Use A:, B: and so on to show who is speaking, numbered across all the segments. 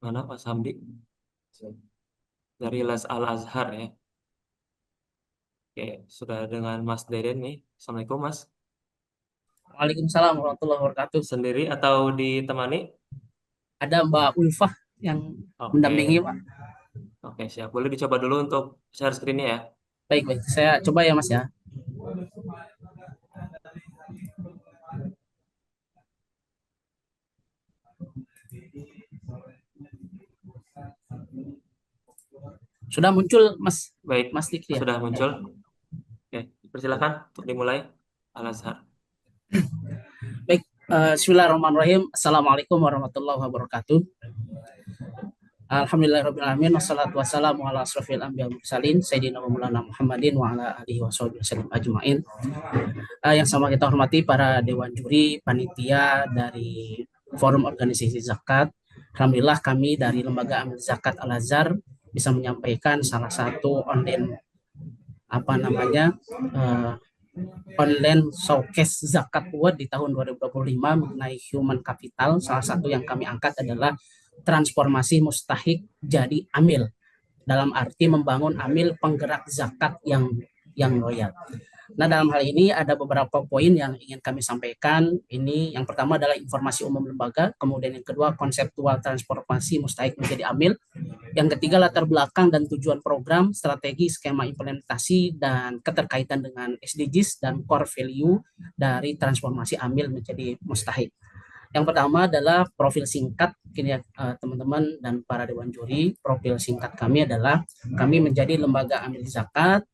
A: Mana Mas Hamdi? Dari Les Al Azhar ya. Oke, sudah dengan Mas Deden nih. Assalamualaikum Mas.
B: Waalaikumsalam warahmatullahi wabarakatuh.
A: Sendiri atau ditemani?
B: Ada Mbak Ulfah yang mendampingi,
A: Oke,
B: Pak.
A: oke siap. Boleh dicoba dulu untuk share screen-nya ya.
B: Baik, baik. Saya coba ya, Mas ya. Sudah muncul, Mas
A: Baik,
B: Mas Dikri ya?
A: sudah muncul. Oke, persilakan untuk dimulai. Al Azhar.
B: Baik, Bismillahirrahmanirrahim. Assalamualaikum warahmatullahi wabarakatuh. Alhamdulillahirrahmanirrahim. Wassalatu wassalamu ala asrafil anbiya mursalin Sayyidina wa maulana Muhammadin wa ala alihi wa sahbihi wasallam ajma'in. Yang sama kita hormati para dewan juri, panitia dari Forum Organisasi Zakat. Alhamdulillah kami dari Lembaga Amil Zakat Al Azhar bisa menyampaikan salah satu online uh, online showcase zakat award di tahun 2025 mengenai human capital. Salah satu yang kami angkat adalah transformasi mustahik jadi amil, dalam arti membangun amil penggerak zakat yang loyal. Nah, dalam hal ini ada beberapa poin yang ingin kami sampaikan. Ini yang pertama adalah informasi umum lembaga, kemudian yang kedua konseptual transformasi mustahik menjadi amil, yang ketiga latar belakang dan tujuan program, strategi, skema implementasi, dan keterkaitan dengan SDGs dan core value dari transformasi amil menjadi mustahik. Yang pertama adalah profil singkat, mungkin ya teman-teman dan para dewan juri. Profil singkat kami adalah kami menjadi lembaga amil zakat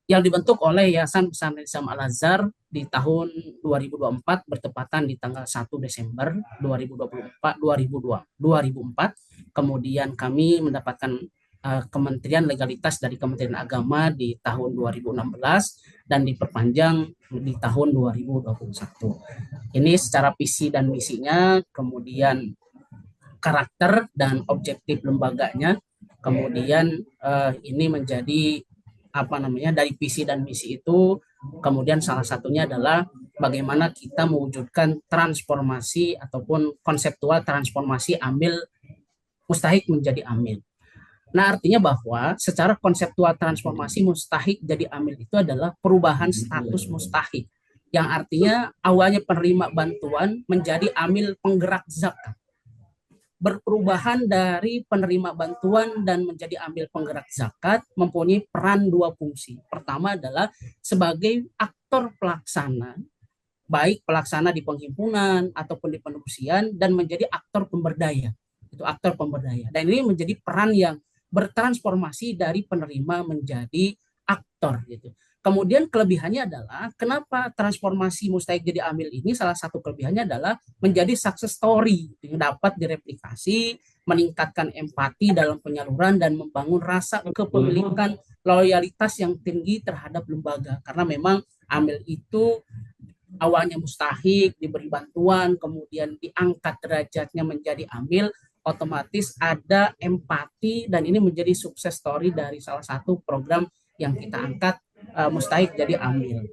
B: yang dibentuk oleh Yayasan Pesantren Islam Al Azhar di tahun 2024 bertepatan di tanggal 1 Desember 2024. Kemudian kami mendapatkan Kementerian Legalitas dari Kementerian Agama di tahun 2016 dan diperpanjang di tahun 2021. Ini secara visi dan misinya, kemudian karakter dan objektif lembaganya, kemudian ini menjadi dari visi dan misi itu, kemudian salah satunya adalah bagaimana kita mewujudkan transformasi ataupun konseptual transformasi amil mustahik menjadi amil. Nah, artinya bahwa secara konseptual transformasi mustahik jadi amil itu adalah perubahan status mustahik, yang artinya awalnya penerima bantuan menjadi amil penggerak zakat, berperubahan dari penerima bantuan dan menjadi ambil penggerak zakat mempunyai peran dua fungsi. Pertama adalah sebagai aktor pelaksana, baik pelaksana di penghimpunan ataupun di pendistribusian, dan menjadi aktor pemberdaya. Itu aktor pemberdaya. Dan ini menjadi peran yang bertransformasi dari penerima menjadi aktor gitu. Kemudian kelebihannya adalah kenapa transformasi mustahik jadi amil ini, salah satu kelebihannya adalah menjadi success story yang dapat direplikasi, meningkatkan empati dalam penyaluran dan membangun rasa kepemilikan loyalitas yang tinggi terhadap lembaga, karena memang amil itu awalnya mustahik, diberi bantuan, kemudian diangkat derajatnya menjadi amil, otomatis ada empati, dan ini menjadi sukses story dari salah satu program yang kita angkat, mustahik jadi amil.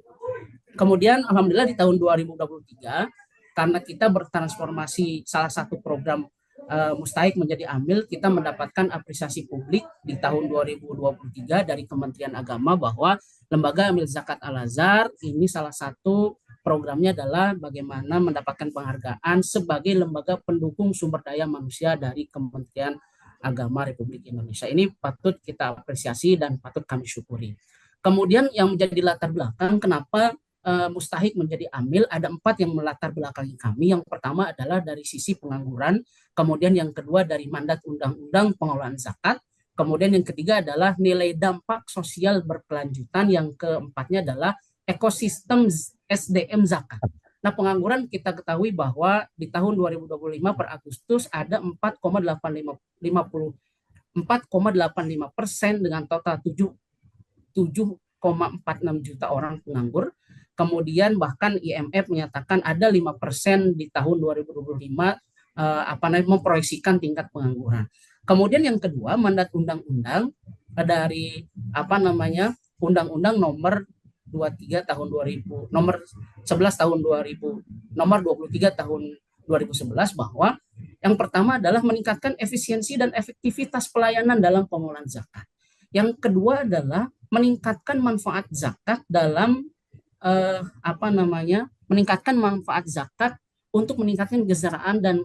B: Kemudian alhamdulillah di tahun 2023 karena kita bertransformasi salah satu program mustahik menjadi amil, kita mendapatkan apresiasi publik di tahun 2023 dari Kementerian Agama bahwa Lembaga Amil Zakat Al Azhar ini salah satu programnya adalah bagaimana mendapatkan penghargaan sebagai lembaga pendukung sumber daya manusia dari Kementerian Agama Republik Indonesia. Ini patut kita apresiasi dan patut kami syukuri. Kemudian yang menjadi latar belakang kenapa mustahik menjadi amil, ada 4 yang melatar belakangi kami. Yang pertama adalah dari sisi pengangguran, kemudian yang kedua dari mandat undang-undang pengelolaan zakat, kemudian yang ketiga adalah nilai dampak sosial berkelanjutan, yang keempatnya adalah ekosistem SDM zakat. Nah, pengangguran kita ketahui bahwa di tahun 2025 per Agustus ada 4,85% dengan total 7,46 juta orang penganggur. Kemudian bahkan IMF menyatakan ada 5% di tahun 2025 memproyeksikan tingkat pengangguran. Kemudian yang kedua, mandat undang-undang dari Undang-Undang nomor 23 tahun 2000, nomor 11 tahun 2000, nomor 23 tahun 2011 bahwa Yang pertama adalah meningkatkan efisiensi dan efektivitas pelayanan dalam pengelolaan zakat. Yang kedua adalah meningkatkan manfaat zakat dalam meningkatkan manfaat zakat untuk meningkatkan kesejahteraan dan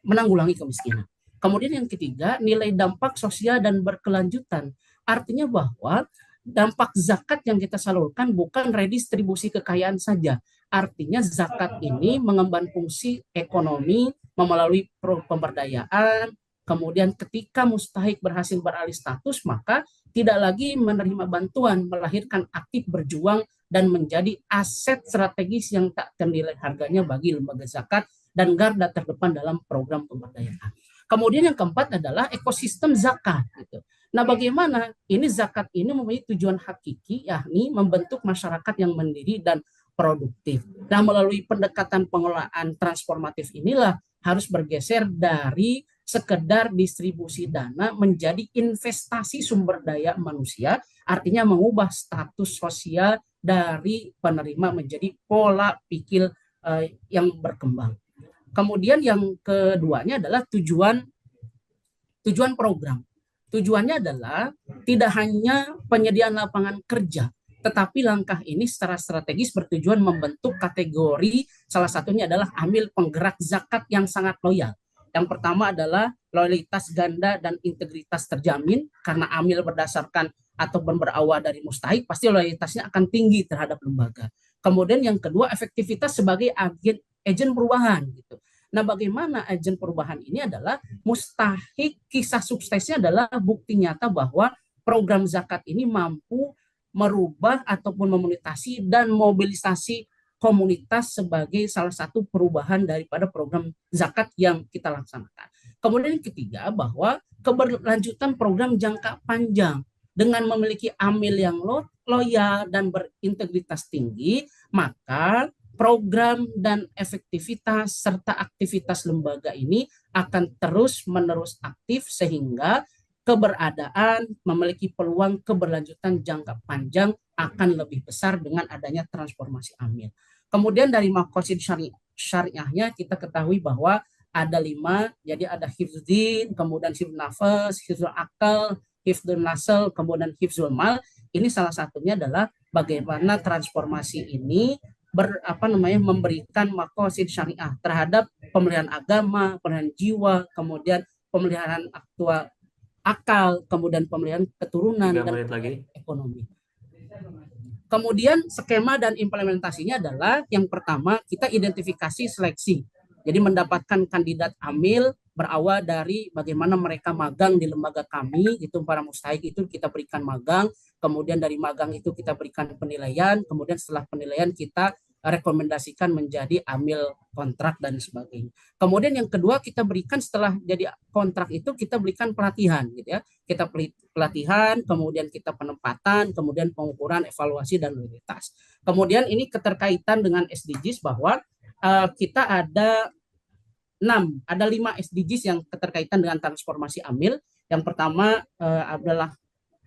B: menanggulangi kemiskinan. Kemudian yang ketiga, nilai dampak sosial dan berkelanjutan. Artinya bahwa dampak zakat yang kita salurkan bukan redistribusi kekayaan saja. Artinya zakat ini mengemban fungsi ekonomi melalui pemberdayaan. Kemudian ketika mustahik berhasil beralih status, maka tidak lagi menerima bantuan, melahirkan aktif berjuang dan menjadi aset strategis yang tak ternilai harganya bagi lembaga zakat dan garda terdepan dalam program pemberdayaan. Kemudian yang keempat adalah ekosistem zakat. Gitu. Nah, bagaimana ini zakat ini mempunyai tujuan hakiki, yakni membentuk masyarakat yang mandiri dan produktif. Nah, melalui pendekatan pengelolaan transformatif inilah harus bergeser dari sekedar distribusi dana menjadi investasi sumber daya manusia, artinya mengubah status sosial dari penerima menjadi pola pikir yang berkembang. Kemudian yang keduanya adalah tujuan program. Tujuannya adalah tidak hanya penyediaan lapangan kerja, tetapi langkah ini secara strategis bertujuan membentuk kategori, salah satunya adalah amil penggerak zakat yang sangat loyal. Yang pertama adalah loyalitas ganda dan integritas terjamin, karena amil berdasarkan atau berawal dari mustahik, pasti loyalitasnya akan tinggi terhadap lembaga. Kemudian yang kedua, efektivitas sebagai agen perubahan. Gitu. Nah, bagaimana agen perubahan ini adalah mustahik, kisah suksesnya adalah bukti nyata bahwa program zakat ini mampu merubah ataupun memonetasi dan mobilisasi komunitas sebagai salah satu perubahan daripada program zakat yang kita laksanakan. Kemudian yang ketiga, bahwa keberlanjutan program jangka panjang dengan memiliki amil yang loyal dan berintegritas tinggi, maka program dan efektivitas serta aktivitas lembaga ini akan terus-menerus aktif sehingga keberadaan memiliki peluang keberlanjutan jangka panjang akan lebih besar dengan adanya transformasi amil. Kemudian dari makosid syariahnya kita ketahui bahwa ada 5, jadi ada hifzdin, kemudian hifdzul nafas, hifdzul akal, hifdzul nasl, kemudian hifdzul mal. Ini salah satunya adalah bagaimana transformasi ini memberikan makosid syariah terhadap pemeliharaan agama, pemeliharaan jiwa, kemudian pemeliharaan akal, kemudian pemeliharaan keturunan dan ekonomi. Kemudian skema dan implementasinya adalah yang pertama kita identifikasi seleksi. Jadi mendapatkan kandidat amil berawal dari bagaimana mereka magang di lembaga kami, itu para mustahik itu kita berikan magang, kemudian dari magang itu kita berikan penilaian, kemudian setelah penilaian kita rekomendasikan menjadi amil kontrak dan sebagainya. Kemudian yang kedua kita berikan setelah jadi kontrak itu kita berikan pelatihan gitu ya. Kita pelatihan, kemudian kita penempatan, kemudian pengukuran, evaluasi dan loyalitas. Kemudian ini keterkaitan dengan SDGs bahwa kita ada 5 SDGs yang keterkaitan dengan transformasi amil. Yang pertama adalah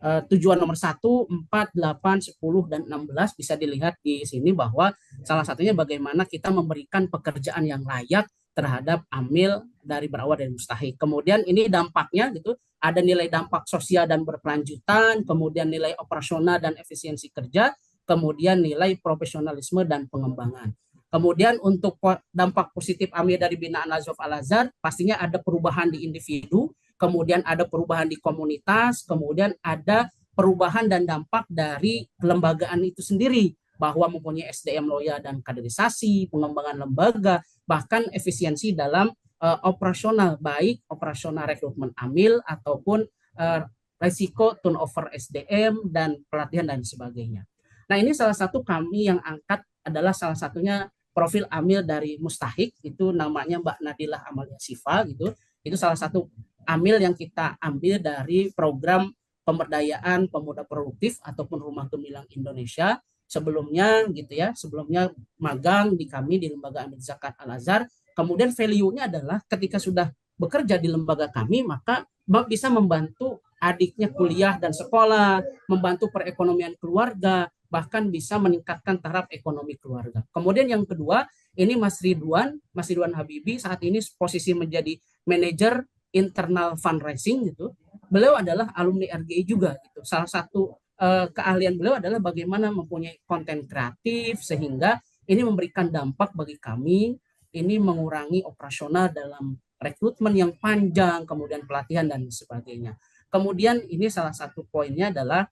B: tujuan nomor 1, 4, 8, 10, dan 16 bisa dilihat di sini bahwa salah satunya bagaimana kita memberikan pekerjaan yang layak terhadap amil dari berawal dari mustahik. Kemudian ini dampaknya gitu, ada nilai dampak sosial dan berkelanjutan, kemudian nilai operasional dan efisiensi kerja, kemudian nilai profesionalisme dan pengembangan. Kemudian untuk dampak positif amil dari binaan Azov Al-Azhar, pastinya ada perubahan di individu, kemudian ada perubahan di komunitas, kemudian ada perubahan dan dampak dari kelembagaan itu sendiri, bahwa mempunyai SDM loyal dan kaderisasi, pengembangan lembaga, bahkan efisiensi dalam operasional, baik operasional rekrutmen amil ataupun resiko turnover SDM dan pelatihan dan sebagainya. Nah, ini salah satu kami yang angkat adalah salah satunya profil amil dari mustahik, itu namanya Mbak Nadilah Amalia Sifa gitu. Itu salah satu amil yang kita ambil dari program pemberdayaan pemuda produktif ataupun Rumah Gemilang Indonesia sebelumnya gitu ya, sebelumnya magang di kami di Lembaga Amil Zakat Al-Azhar. Kemudian value-nya adalah ketika sudah bekerja di lembaga kami maka bisa membantu adiknya kuliah dan sekolah, membantu perekonomian keluarga, bahkan bisa meningkatkan taraf ekonomi keluarga. Kemudian yang kedua, ini Mas Ridwan Habibi saat ini posisi menjadi manajer internal fundraising gitu. Beliau adalah alumni RGI juga gitu. Salah satu keahlian beliau adalah bagaimana mempunyai konten kreatif sehingga ini memberikan dampak bagi kami, ini mengurangi operasional dalam rekrutmen yang panjang, kemudian pelatihan dan sebagainya. Kemudian ini salah satu poinnya adalah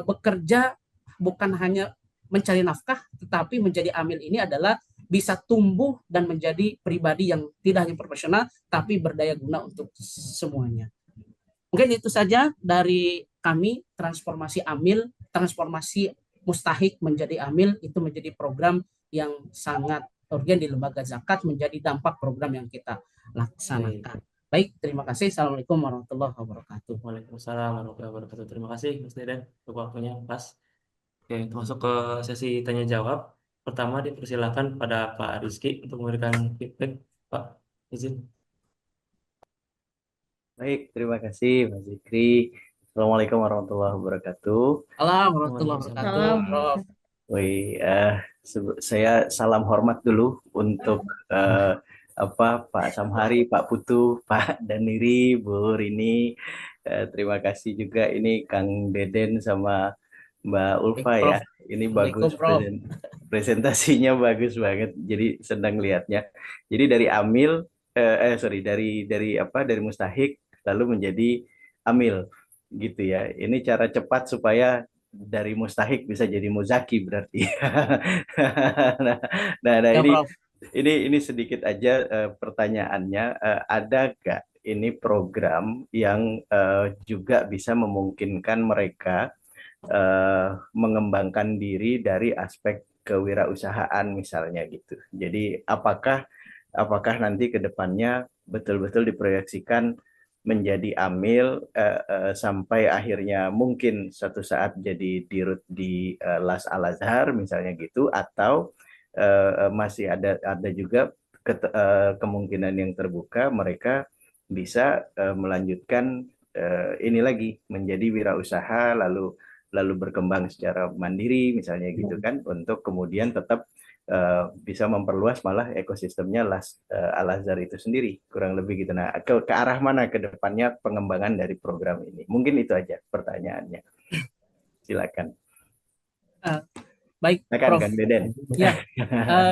B: bekerja bukan hanya mencari nafkah, tetapi menjadi amil ini adalah bisa tumbuh dan menjadi pribadi yang tidak hanya profesional, tapi berdaya guna untuk semuanya. Mungkin itu saja dari kami, transformasi amil, transformasi mustahik menjadi amil, itu menjadi program yang sangat urgen di lembaga zakat, menjadi dampak program yang kita
A: Baik.
B: laksanakan. Baik, terima kasih. Assalamualaikum warahmatullahi wabarakatuh.
A: Waalaikumsalam warahmatullahi wabarakatuh. Terima kasih Mas Deden untuk waktunya, Mas. Oke, masuk ke sesi tanya jawab. Pertama dipersilakan pada Pak Rizky untuk memberikan feedback. Pak, izin.
C: Baik, terima kasih Mas Zikri. Assalamualaikum warahmatullahi wabarakatuh.
B: Assalamualaikum warahmatullahi
A: Waalaikumsalam.
B: wabarakatuh,
D: Salam.
B: Prof.
C: Wih, saya salam hormat dulu untuk eh, Pak Samhari, Pak Putu, Pak Daniri, Bu Rini. Terima kasih juga ini Kang Deden sama Mbak
B: Baik,
C: Ulfa ya.
B: Prof.
C: Ini bagus
B: Assalamualaikum, Prof.
C: presentasinya bagus banget. Jadi senang lihatnya. Jadi dari Amil, sorry dari Mustahik lalu menjadi Amil gitu ya. Ini cara cepat supaya dari Mustahik bisa jadi Muzaki berarti. nah, nah,
B: Ya, Prof.
C: ini sedikit aja pertanyaannya. Ada gak ini program yang juga bisa memungkinkan mereka mengembangkan diri dari aspek kewirausahaan misalnya gitu. Jadi apakah nanti ke depannya betul-betul diproyeksikan menjadi amil sampai akhirnya mungkin suatu saat jadi dirut di Las Al Azhar misalnya gitu, atau masih ada juga kemungkinan yang terbuka mereka bisa melanjutkan ini lagi menjadi wirausaha lalu berkembang secara mandiri misalnya gitu kan, untuk kemudian tetap bisa memperluas malah ekosistemnya Al Azhar itu sendiri, kurang lebih gitu. Nah, ke arah mana ke depannya pengembangan dari program ini? Mungkin itu aja pertanyaannya. Silakan.
B: Uh, Baik,
C: Silakan
B: Prof.
C: Kang Deden.
B: Ya,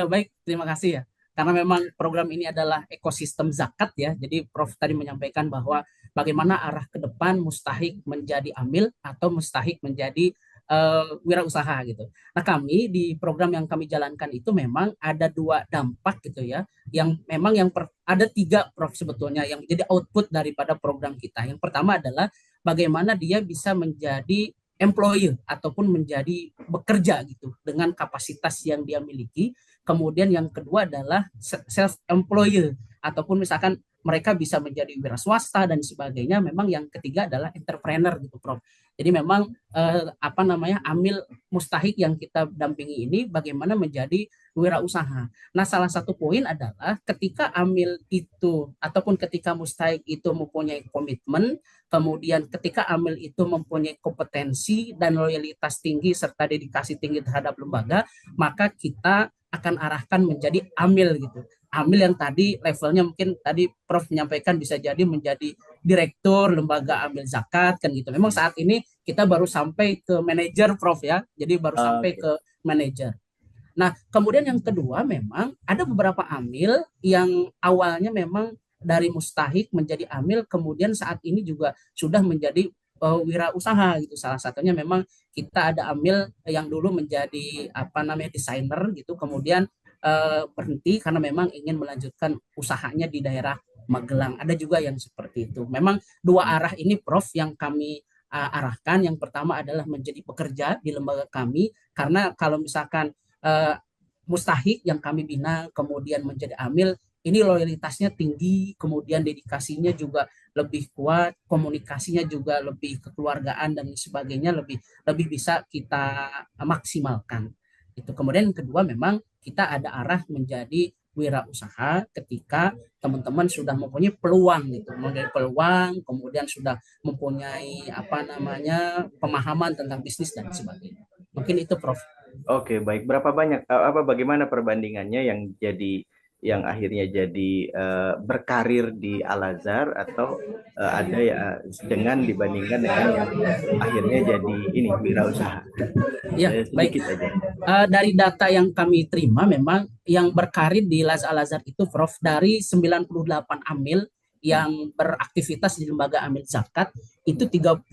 B: baik, terima kasih ya. Karena memang program ini adalah ekosistem zakat ya. Jadi Prof tadi menyampaikan bahwa bagaimana arah ke depan mustahik menjadi amil atau mustahik menjadi wirausaha gitu. Nah, kami di program yang kami jalankan itu memang ada dua dampak gitu ya. Yang memang ada tiga, Prof, sebetulnya yang menjadi output daripada program kita. Yang pertama adalah bagaimana dia bisa menjadi employer ataupun menjadi bekerja gitu dengan kapasitas yang dia miliki. Kemudian yang kedua adalah self employer ataupun misalkan mereka bisa menjadi wira swasta dan sebagainya. Memang yang ketiga adalah entrepreneur gitu, Prof. Jadi memang amil mustahik yang kita dampingi ini bagaimana menjadi wirausaha. Nah, salah satu poin adalah ketika amil itu ataupun ketika mustahik itu mempunyai komitmen, kemudian ketika amil itu mempunyai kompetensi dan loyalitas tinggi serta dedikasi tinggi terhadap lembaga, maka kita akan arahkan menjadi amil gitu. Amil yang tadi levelnya mungkin tadi Prof menyampaikan bisa jadi menjadi direktur lembaga amil zakat kan gitu. Memang saat ini kita baru sampai ke manajer, Prof ya. Jadi baru sampai
C: Oke.
B: ke manajer. Nah, kemudian yang kedua memang ada beberapa amil yang awalnya memang dari mustahik menjadi amil, kemudian saat ini juga sudah menjadi wirausaha gitu. Salah satunya memang kita ada amil yang dulu menjadi desainer gitu, kemudian berhenti karena memang ingin melanjutkan usahanya di daerah Magelang. Ada juga yang seperti itu. Memang dua arah ini, Prof, yang kami arahkan. Yang pertama adalah menjadi pekerja di lembaga kami, karena kalau misalkan uh, mustahik yang kami bina kemudian menjadi amil, ini loyalitasnya tinggi, kemudian dedikasinya juga lebih kuat, komunikasinya juga lebih kekeluargaan dan sebagainya, lebih lebih bisa kita maksimalkan. Itu. Kemudian yang kedua memang kita ada arah menjadi wirausaha ketika teman-teman sudah mempunyai peluang gitu, mempunyai peluang, kemudian sudah mempunyai pemahaman tentang bisnis dan sebagainya. Mungkin itu Prof.
C: Oke, baik. Berapa banyak bagaimana perbandingannya yang akhirnya jadi berkarir di Al-Azhar atau ada ya dengan dibandingkan dengan yang akhirnya jadi ini wirausaha.
B: Ya, baik.
C: Sedikit aja.
B: Dari data yang kami terima memang yang berkarir di Al-Azhar itu Prof dari 98 amil yang beraktivitas di lembaga amil zakat itu 30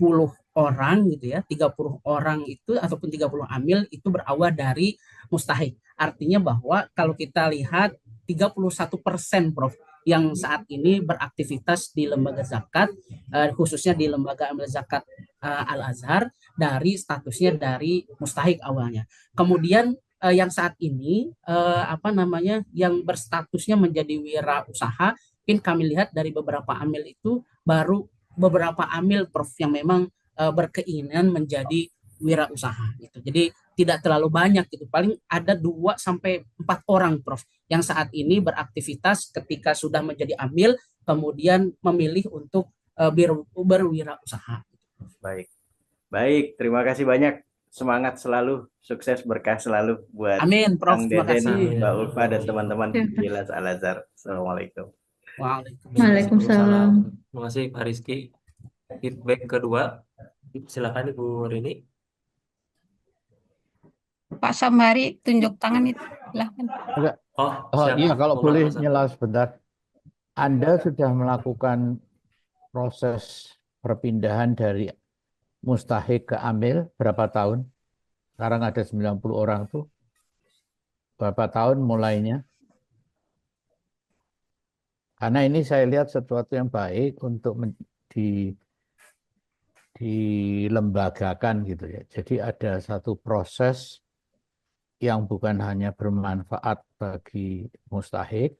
B: orang gitu ya, 30 orang itu ataupun 30 amil itu berawal dari mustahik. Artinya bahwa kalau kita lihat 31% Prof yang saat ini beraktivitas di lembaga zakat, khususnya di lembaga amil zakat Al-Azhar, dari statusnya dari mustahik awalnya. Kemudian yang saat ini yang berstatusnya menjadi wirausaha, mungkin kami lihat dari beberapa amil itu baru beberapa amil Prof yang memang berkeinginan menjadi wirausaha gitu. Jadi tidak terlalu banyak gitu. Paling ada 2 sampai 4 orang Prof yang saat ini beraktivitas ketika sudah menjadi amil kemudian memilih untuk berwirausasaha.
C: Baik. Baik, terima kasih banyak. Semangat selalu, sukses berkah selalu buat
B: Amin Prof.
C: Kang
B: Terima
C: Deden,
B: kasih.
C: Mbak Ulfa dan teman-teman
D: Ya.
C: di Al-Azhar. Assalamualaikum.
D: Waalaikumsalam.
A: Terima kasih Pak Rizky. Feedback kedua, silakan Ibu Rini.
D: Pak Sambari tunjuk tangan itu. Silahkan.
A: Oh, siap.
E: Iya, kalau
A: Mohon
E: boleh
A: maaf, Mas.
E: nyela sebentar. Anda sudah melakukan proses perpindahan dari mustahik ke amil berapa tahun? Sekarang ada 90 orang tuh. Berapa tahun mulainya? Karena ini saya lihat sesuatu yang baik untuk dilembagakan gitu ya. Jadi ada satu proses yang bukan hanya bermanfaat bagi mustahik,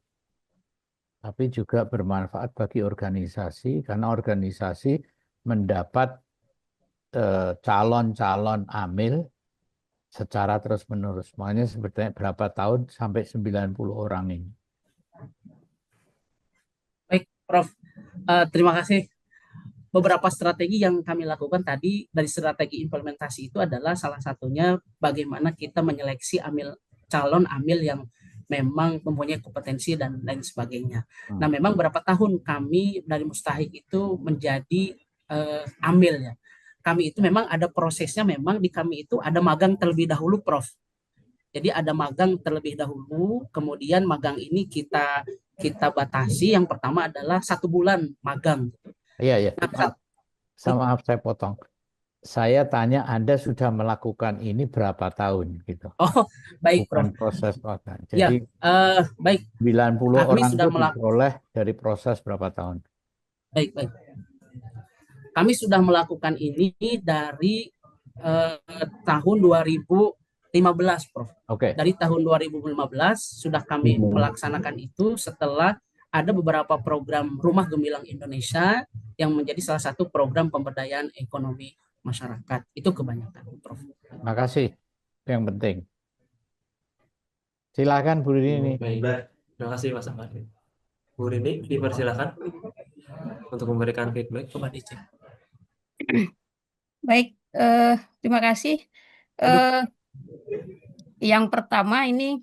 E: tapi juga bermanfaat bagi organisasi, karena organisasi mendapat calon-calon amil secara terus-menerus. Makanya sebetulnya berapa tahun sampai 90 orang ini.
B: Baik, Prof. Terima kasih. Beberapa strategi yang kami lakukan tadi dari strategi implementasi itu adalah salah satunya bagaimana kita menyeleksi calon amil yang memang mempunyai kompetensi dan lain sebagainya. Nah, memang berapa tahun kami dari mustahik itu menjadi amil ya. Kami itu memang ada prosesnya, memang di kami itu ada magang terlebih dahulu, Prof. Jadi ada magang terlebih dahulu, kemudian magang ini kita batasi. Yang pertama adalah 1 bulan magang.
E: Iya.
B: Nah,
E: Maaf saya potong. Saya tanya Anda sudah melakukan ini berapa tahun gitu.
B: Oh, baik,
E: Bukan
B: Prof.
E: proses magang.
B: Ya,
E: Jadi
B: baik.
E: 90
B: Kami
E: orang
B: sudah
E: itu diperoleh dari proses berapa tahun?
B: Baik. Kami sudah melakukan ini dari tahun 2015, Prof.
E: Oke.
B: Dari tahun 2015 sudah kami melaksanakan itu setelah ada beberapa program Rumah Gemilang Indonesia yang menjadi salah satu program pemberdayaan ekonomi masyarakat. Itu kebanyakan, Prof.
E: Makasih. Itu yang penting. Silakan Bu Rini.
A: Baik. Terima kasih Mas Sambari. Bu Rini, dipersilakan untuk memberikan feedback.
B: Coba dicek.
D: Baik, terima kasih. Yang pertama ini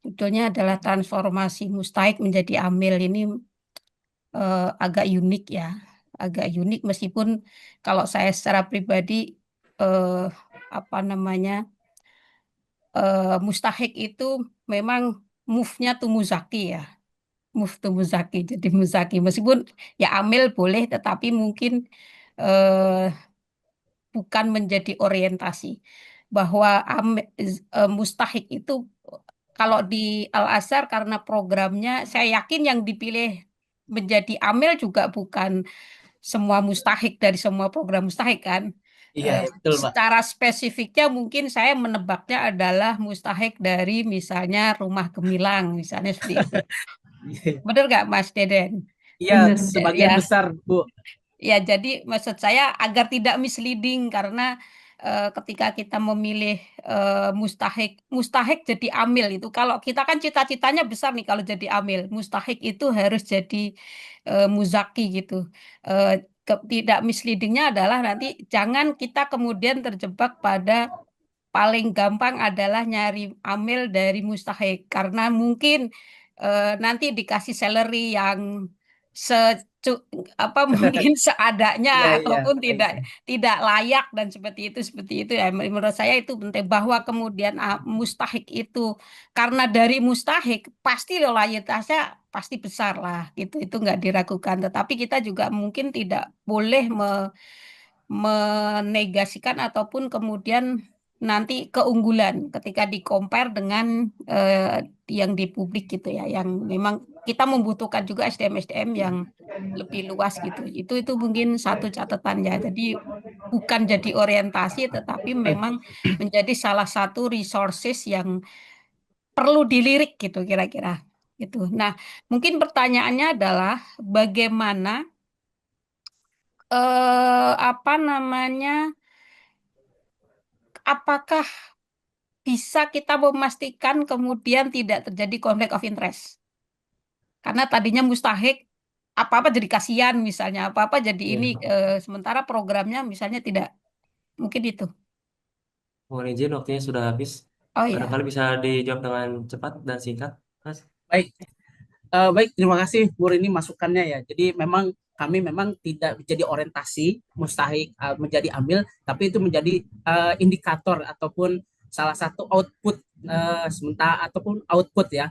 D: judulnya adalah transformasi mustahik menjadi amil. Ini agak unik ya, agak unik meskipun kalau saya secara pribadi mustahik itu memang move-nya tuh muzaki ya, move to muzaki, jadi muzaki meskipun ya amil boleh, tetapi mungkin bukan menjadi orientasi bahwa mustahik itu kalau di Al-Azhar karena programnya saya yakin yang dipilih menjadi amil juga bukan semua mustahik dari semua program mustahik kan.
B: Iya, betul, Pak.
D: Secara spesifiknya mungkin saya menebaknya adalah mustahik dari misalnya Rumah Gemilang misalnya seperti itu. Benar nggak Mas Deden?
B: Iya, sebagian besar, Bu.
D: Ya, jadi maksud saya agar tidak misleading karena ketika kita memilih mustahik jadi amil itu, kalau kita kan cita-citanya besar nih kalau jadi amil, mustahik itu harus jadi muzaki gitu. tidak misleadingnya adalah nanti jangan kita kemudian terjebak pada paling gampang adalah nyari amil dari mustahik karena mungkin nanti dikasih salary yang se apa mungkin seadanya
B: Iya, iya.
D: ataupun
B: Baik.
D: tidak layak dan seperti itu ya menurut saya itu penting bahwa kemudian mustahik itu karena dari mustahik pasti loyalitasnya pasti besar lah gitu itu nggak diragukan tetapi kita juga mungkin tidak boleh menegasikan ataupun kemudian nanti keunggulan ketika di-compare dengan yang di publik gitu ya, yang memang kita membutuhkan juga SDM-SDM yang lebih luas gitu. Itu mungkin satu catatan ya. Jadi bukan jadi orientasi, tetapi memang menjadi salah satu resources yang perlu dilirik gitu kira-kira. Gitu. Nah, mungkin pertanyaannya adalah bagaimana apa namanya? Apakah bisa kita memastikan kemudian tidak terjadi konflik of interest? Karena tadinya mustahik, apa-apa jadi kasihan misalnya, apa-apa jadi
A: Iya.
D: ini, sementara programnya misalnya tidak. Mungkin itu.
A: Mohon izin waktunya sudah habis.
D: Oh ya,
A: Barangkali bisa dijawab dengan cepat dan singkat, Mas.
B: Baik. Baik, terima kasih Bu Rini masukannya ya. Jadi memang kami memang tidak menjadi orientasi mustahik menjadi amil, tapi itu menjadi indikator ataupun salah satu output sementara ataupun output ya.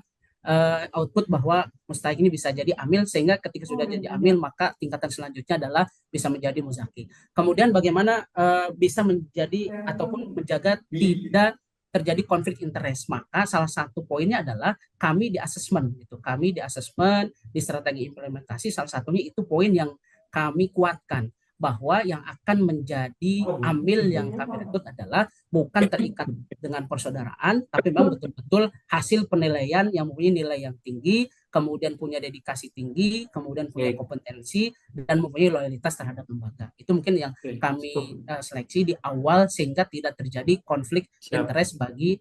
B: Output bahwa mustahik ini bisa jadi amil sehingga ketika sudah jadi amil maka tingkatan selanjutnya adalah bisa menjadi muzaki. Kemudian bagaimana bisa menjadi ataupun menjaga tidak terjadi konflik interest, maka salah satu poinnya adalah kami di asesmen gitu. Kami di asesmen, di strategi implementasi salah satunya itu poin yang kami kuatkan bahwa yang akan menjadi amil yang kami rekrut adalah bukan terikat dengan persaudaraan, tapi memang betul-betul hasil penilaian yang mempunyai nilai yang tinggi, kemudian punya dedikasi tinggi, kemudian punya
A: Baik,
B: kompetensi dan mempunyai loyalitas terhadap lembaga. Itu mungkin yang
A: baik.
B: kami
A: Cukup.
B: seleksi di awal sehingga tidak terjadi konflik
A: Siap.
B: interest bagi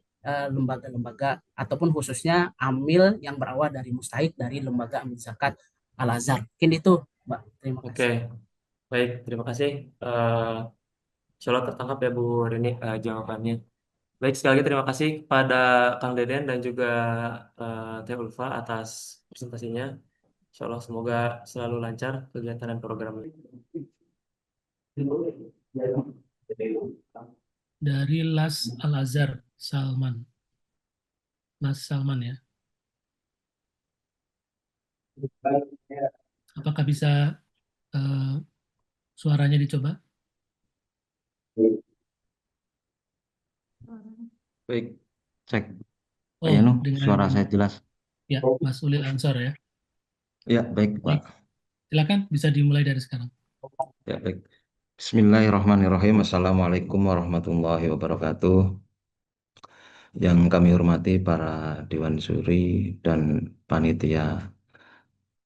B: lembaga-lembaga ataupun khususnya amil yang berawal dari mustahik dari lembaga amil zakat Al Azhar. Mungkin itu, Mbak. Terima
A: Oke,
B: kasih.
A: baik. Terima kasih. Insya Allah tertangkap ya Bu Rini jawabannya. Baik, sekali lagi terima kasih kepada Kang Deden dan juga Teh Ulfa atas presentasinya. Insya Allah semoga selalu lancar kegiatan dan programnya.
F: Dari Las Al Azhar, Salman. Mas Salman ya. Apakah bisa suaranya dicoba?
G: Baik, cek. Pak
F: Oh,
G: Yanu,
F: dengan
G: suara saya jelas.
F: ya, Mas Ulil Ansor ya.
G: Ya, baik, Pak.
F: Baik, silakan bisa dimulai dari sekarang.
G: Ya, baik. Bismillahirrahmanirrahim. Assalamualaikum warahmatullahi wabarakatuh. Yang kami hormati para Dewan Juri dan Panitia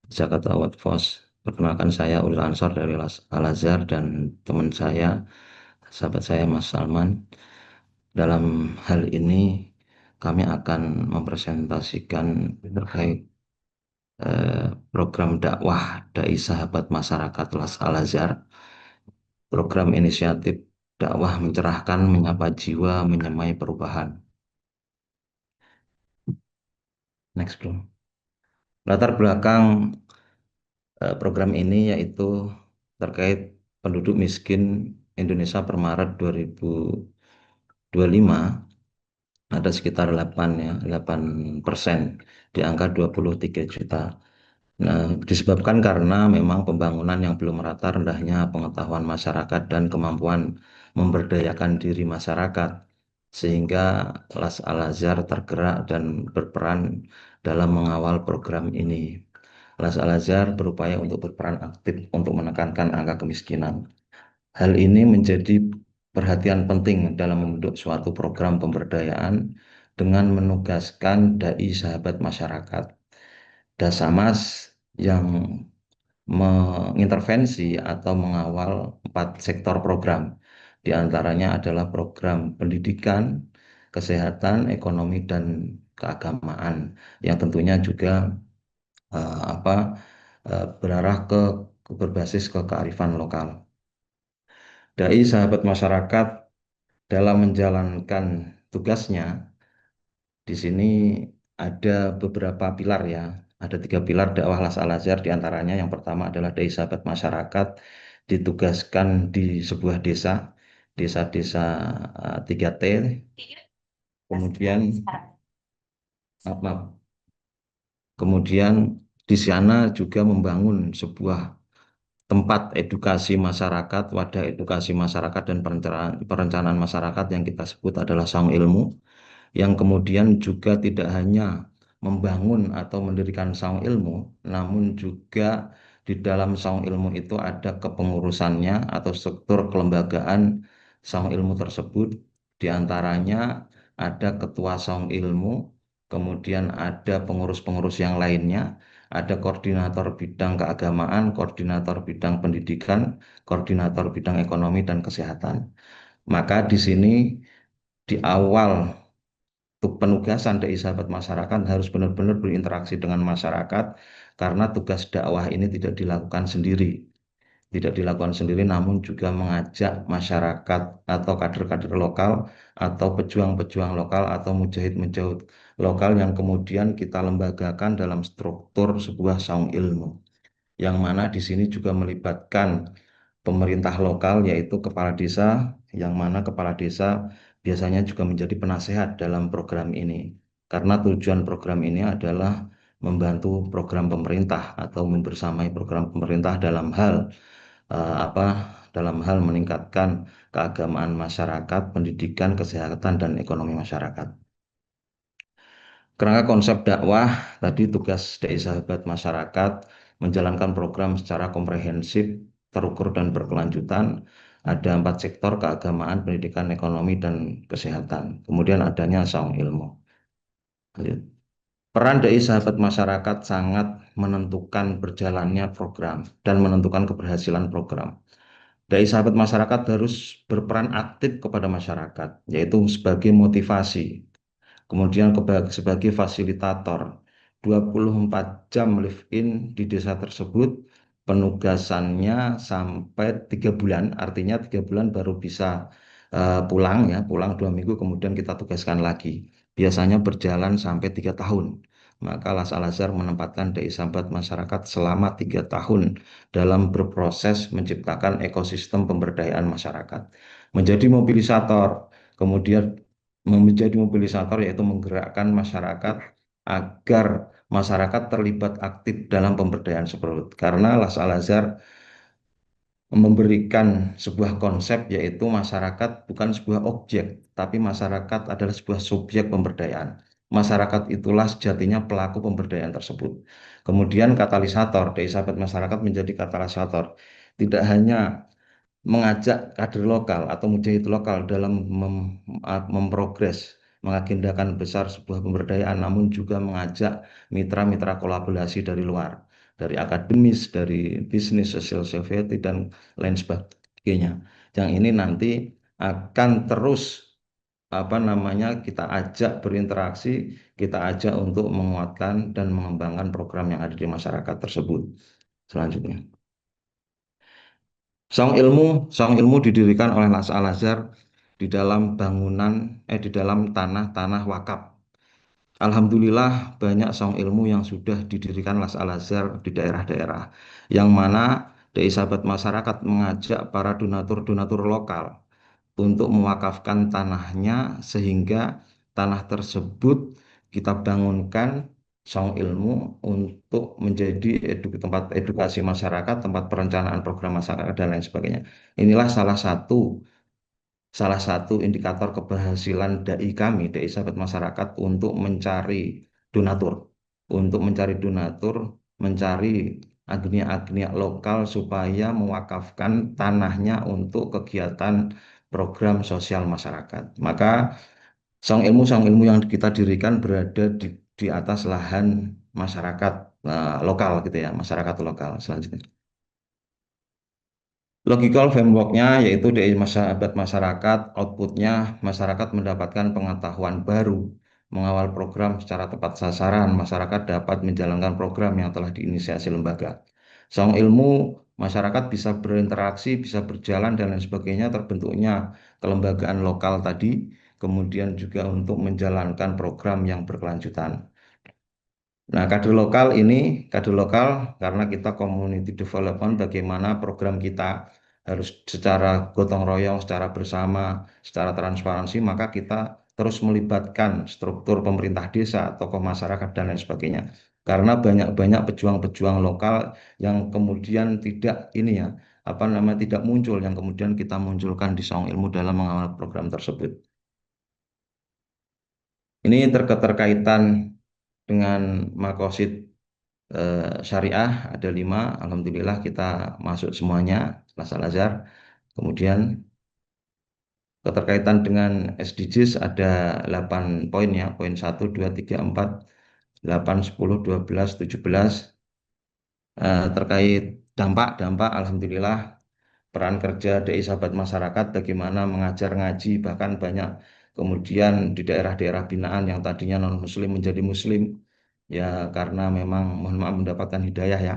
G: Zakat Award FOS. Perkenalkan saya Ulil Ansor dari Al Azhar dan teman saya, sahabat saya Mas Salman. Dalam hal ini kami akan mempresentasikan terkait program dakwah Dai Sahabat Masyarakat Las Al Azhar, program inisiatif dakwah mencerahkan, menyapa jiwa, menyemai perubahan. Next, bro. Latar belakang program ini yaitu terkait penduduk miskin Indonesia per Maret 2025 ada sekitar 8% di angka 23 juta. Nah, disebabkan karena memang pembangunan yang belum merata, rendahnya pengetahuan masyarakat dan kemampuan memberdayakan diri masyarakat, sehingga Las Al Azhar tergerak dan berperan dalam mengawal program ini. Las Al Azhar berupaya untuk berperan aktif untuk menekankan angka kemiskinan. Hal ini menjadi perhatian penting dalam membentuk suatu program pemberdayaan dengan menugaskan dai sahabat masyarakat Dasamas yang mengintervensi atau mengawal 4 sektor program. Di antaranya adalah program pendidikan, kesehatan, ekonomi, dan keagamaan yang tentunya juga berarah ke berbasis ke kearifan lokal. Dai sahabat masyarakat dalam menjalankan tugasnya di sini ada beberapa pilar ya. Ada 3 pilar dakwah Las Al-Azhar, diantaranya yang pertama adalah dai sahabat masyarakat ditugaskan di sebuah desa-desa 3T. Kemudian maaf, kemudian di sana juga membangun sebuah tempat edukasi masyarakat, wadah edukasi masyarakat dan perencanaan masyarakat yang kita sebut adalah Saung Ilmu, yang kemudian juga tidak hanya membangun atau mendirikan Saung Ilmu, namun juga di dalam Saung Ilmu itu ada kepengurusannya atau struktur kelembagaan Saung Ilmu tersebut. Di antaranya ada ketua Saung Ilmu, kemudian ada pengurus-pengurus yang lainnya, ada koordinator bidang keagamaan, koordinator bidang pendidikan, koordinator bidang ekonomi dan kesehatan. Maka di sini di awal penugasan dari sahabat masyarakat harus benar-benar berinteraksi dengan masyarakat, karena tugas dakwah ini tidak dilakukan sendiri. Tidak dilakukan sendiri, namun juga mengajak masyarakat atau kader-kader lokal atau pejuang-pejuang lokal atau mujahid-mujahid lokal yang kemudian kita lembagakan dalam struktur sebuah saung ilmu. Yang mana di sini juga melibatkan pemerintah lokal, yaitu kepala desa, yang mana kepala desa biasanya juga menjadi penasehat dalam program ini. Karena tujuan program ini adalah membantu program pemerintah atau membersamai program pemerintah dalam hal dalam hal meningkatkan keagamaan masyarakat, pendidikan, kesehatan, dan ekonomi masyarakat. Kerangka konsep dakwah, tadi tugas dari sahabat masyarakat menjalankan program secara komprehensif, terukur, dan berkelanjutan. Ada 4 sektor: keagamaan, pendidikan, ekonomi, dan kesehatan. Kemudian adanya saung ilmu. Peran dari sahabat masyarakat sangat menentukan berjalannya program dan menentukan keberhasilan program. Dari sahabat masyarakat harus berperan aktif kepada masyarakat, yaitu sebagai motivasi, kemudian sebagai fasilitator. 24 jam live in di desa tersebut, penugasannya sampai 3 bulan, artinya 3 bulan baru bisa pulang 2 minggu kemudian kita tugaskan lagi. Biasanya berjalan sampai 3 tahun. Maka Las Al-Azhar menempatkan dari sahabat masyarakat selama 3 tahun dalam berproses menciptakan ekosistem pemberdayaan masyarakat. Menjadi mobilisator, kemudian menjadi mobilisator yaitu menggerakkan masyarakat agar masyarakat terlibat aktif dalam pemberdayaan tersebut. Karena Las Al-Azhar memberikan sebuah konsep, yaitu masyarakat bukan sebuah objek, tapi masyarakat adalah sebuah subjek pemberdayaan. Masyarakat itulah sejatinya pelaku pemberdayaan tersebut. Kemudian katalisator, dari sahabat masyarakat menjadi katalisator. Tidak hanya mengajak kader lokal atau mujahid lokal dalam memprogres, mengagendakan besar sebuah pemberdayaan, namun juga mengajak mitra-mitra kolaborasi dari luar, dari akademis, dari bisnis, social society, dan lain sebagainya. Yang ini nanti akan terus kita ajak berinteraksi, kita ajak untuk menguatkan dan mengembangkan program yang ada di masyarakat tersebut. Selanjutnya, Saung ilmu didirikan oleh Las Al-Azhar di dalam di dalam tanah wakaf. Alhamdulillah banyak saung ilmu yang sudah didirikan Las Al-Azhar di daerah-daerah, yang mana dari sahabat masyarakat mengajak para donatur-donatur lokal untuk mewakafkan tanahnya, sehingga tanah tersebut kita bangunkan saung ilmu untuk menjadi tempat edukasi masyarakat, tempat perencanaan program masyarakat, dan lain sebagainya. Inilah salah satu indikator keberhasilan dai kami, dai sahabat masyarakat, untuk mencari donatur, mencari agnia-agnia lokal supaya mewakafkan tanahnya untuk kegiatan program sosial masyarakat. Maka saung ilmu yang kita dirikan berada di atas lahan masyarakat lokal gitu ya, masyarakat lokal. Selanjutnya, logical framework-nya yaitu dari sahabat masyarakat, output-nya masyarakat mendapatkan pengetahuan baru, mengawal program secara tepat sasaran, masyarakat dapat menjalankan program yang telah diinisiasi lembaga. Saung ilmu masyarakat bisa berinteraksi, bisa berjalan dan lain sebagainya, terbentuknya kelembagaan lokal tadi, kemudian juga untuk menjalankan program yang berkelanjutan. Nah, kader lokal karena kita community development, bagaimana program kita harus secara gotong royong, secara bersama, secara transparansi, maka kita terus melibatkan struktur pemerintah desa, tokoh masyarakat, dan lain sebagainya. Karena banyak-banyak pejuang-pejuang lokal yang kemudian tidak tidak muncul, yang kemudian kita munculkan di Saung Ilmu dalam mengawal program tersebut. Ini terkaitan dengan makosid syariah ada 5, alhamdulillah kita masuk semuanya, Mas Al-Azhar. Kemudian keterkaitan dengan SDGs ada 8 poin ya, poin 1, 2, 3, 4, 8, 10, 12, 17. Terkait dampak, alhamdulillah peran kerja DI Sahabat Masyarakat bagaimana mengajar ngaji, bahkan banyak kemudian di daerah-daerah binaan yang tadinya non-muslim menjadi muslim, ya karena memang mohon maaf mendapatkan hidayah ya.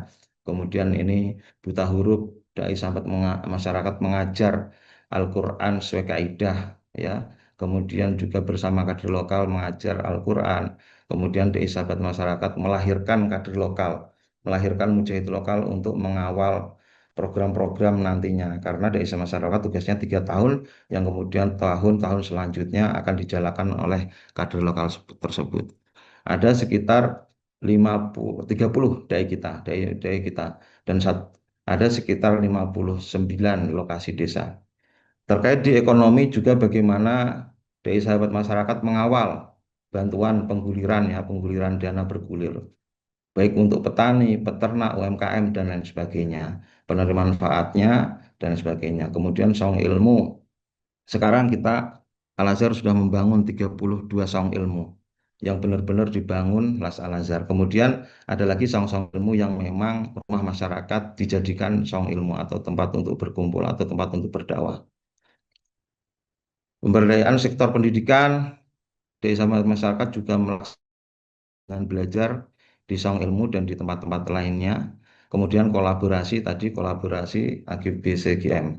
G: Kemudian ini buta huruf, DI Sahabat Masyarakat mengajar Al-Quran sesuai kaidah ya. Kemudian juga bersama kader lokal mengajar Al-Quran. Kemudian DI Sahabat Masyarakat melahirkan kader lokal, melahirkan mujahid lokal untuk mengawal program-program nantinya, karena desa masyarakat tugasnya 3 tahun, yang kemudian tahun-tahun selanjutnya akan dijalankan oleh kader lokal tersebut. Ada sekitar 30 dai kita dan ada sekitar 59 lokasi desa. Terkait di ekonomi juga bagaimana DI Sahabat Masyarakat mengawal bantuan pengguliran dana bergulir, baik untuk petani, peternak, UMKM, dan lain sebagainya, penerimaan manfaatnya, dan sebagainya. Kemudian Saung Ilmu, sekarang kita Al-Azhar sudah membangun 32 saung ilmu, yang benar-benar dibangun Las Al-Azhar. Kemudian ada lagi saung-saung ilmu yang memang rumah masyarakat dijadikan saung ilmu atau tempat untuk berkumpul atau tempat untuk berdakwah. Pemberdayaan sektor pendidikan, desa masyarakat juga melaksanakan belajar di Saung Ilmu dan di tempat-tempat lainnya. Kemudian kolaborasi AGB CGM.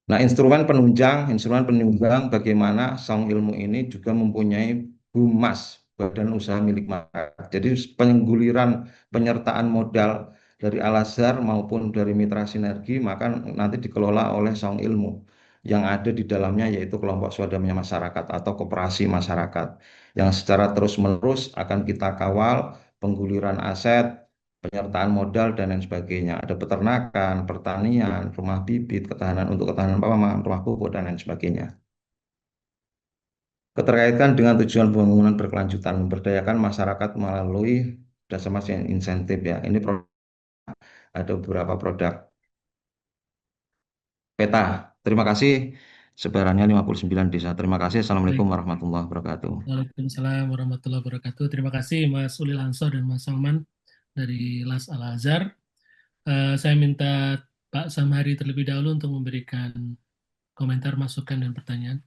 G: Nah, instrumen penunjang bagaimana Saung Ilmu ini juga mempunyai humas, badan usaha milik masyarakat. Jadi pengguliran penyertaan modal dari Al-Azhar maupun dari mitra sinergi maka nanti dikelola oleh Saung Ilmu, yang ada di dalamnya yaitu kelompok swadaya masyarakat atau koperasi masyarakat, yang secara terus-menerus akan kita kawal pengguliran aset, penyertaan modal, dan lain sebagainya. Ada peternakan, pertanian, rumah bibit, ketahanan pangan, rumah pupuk, dan lain sebagainya. Keterkaitan dengan tujuan pembangunan berkelanjutan, memberdayakan masyarakat melalui dasar insentif ya. Ini ada beberapa produk peta. Terima kasih. Sebarannya 59 desa. Terima kasih. Assalamualaikum
F: Baik.
G: warahmatullahi wabarakatuh.
F: Waalaikumsalam warahmatullahi wabarakatuh. Terima kasih Mas Ulil Ansor dan Mas Salman dari Las Al-Azhar. Saya minta Pak Samhari terlebih dahulu untuk memberikan komentar, masukan, dan pertanyaan.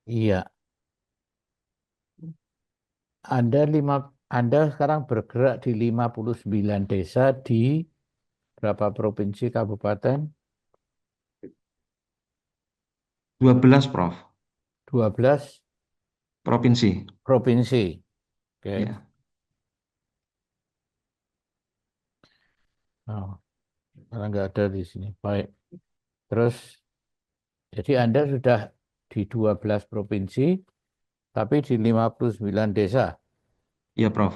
E: Iya. Anda sekarang bergerak di 59 desa di berapa provinsi, kabupaten?
G: 12, Prof.
E: 12
G: Provinsi.
E: provinsi. Oke.
G: Ya.
E: Oh, karena nggak ada di sini. Baik. Terus, jadi Anda sudah di 12 provinsi, tapi di 59 desa.
G: Iya, Prof.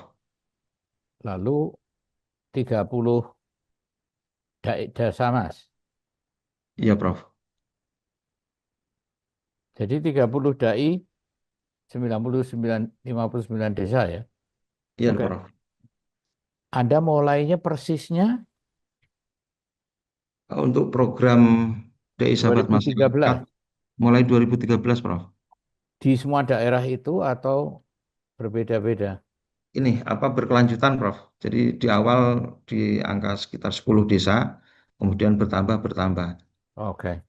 E: Lalu 30 desa, Mas.
G: Iya, Prof.
E: Jadi 30 dai, 59 desa ya.
G: Iya,
E: Oke.
G: Prof.
E: Anda mulainya persisnya
G: Untuk program DI Sahabat Masyarakat
E: 2013
G: mulai 2013, Prof.
E: di semua daerah itu atau berbeda-beda?
G: Ini berkelanjutan, Prof. Jadi di awal di angka sekitar 10 desa, kemudian bertambah.
E: Oke.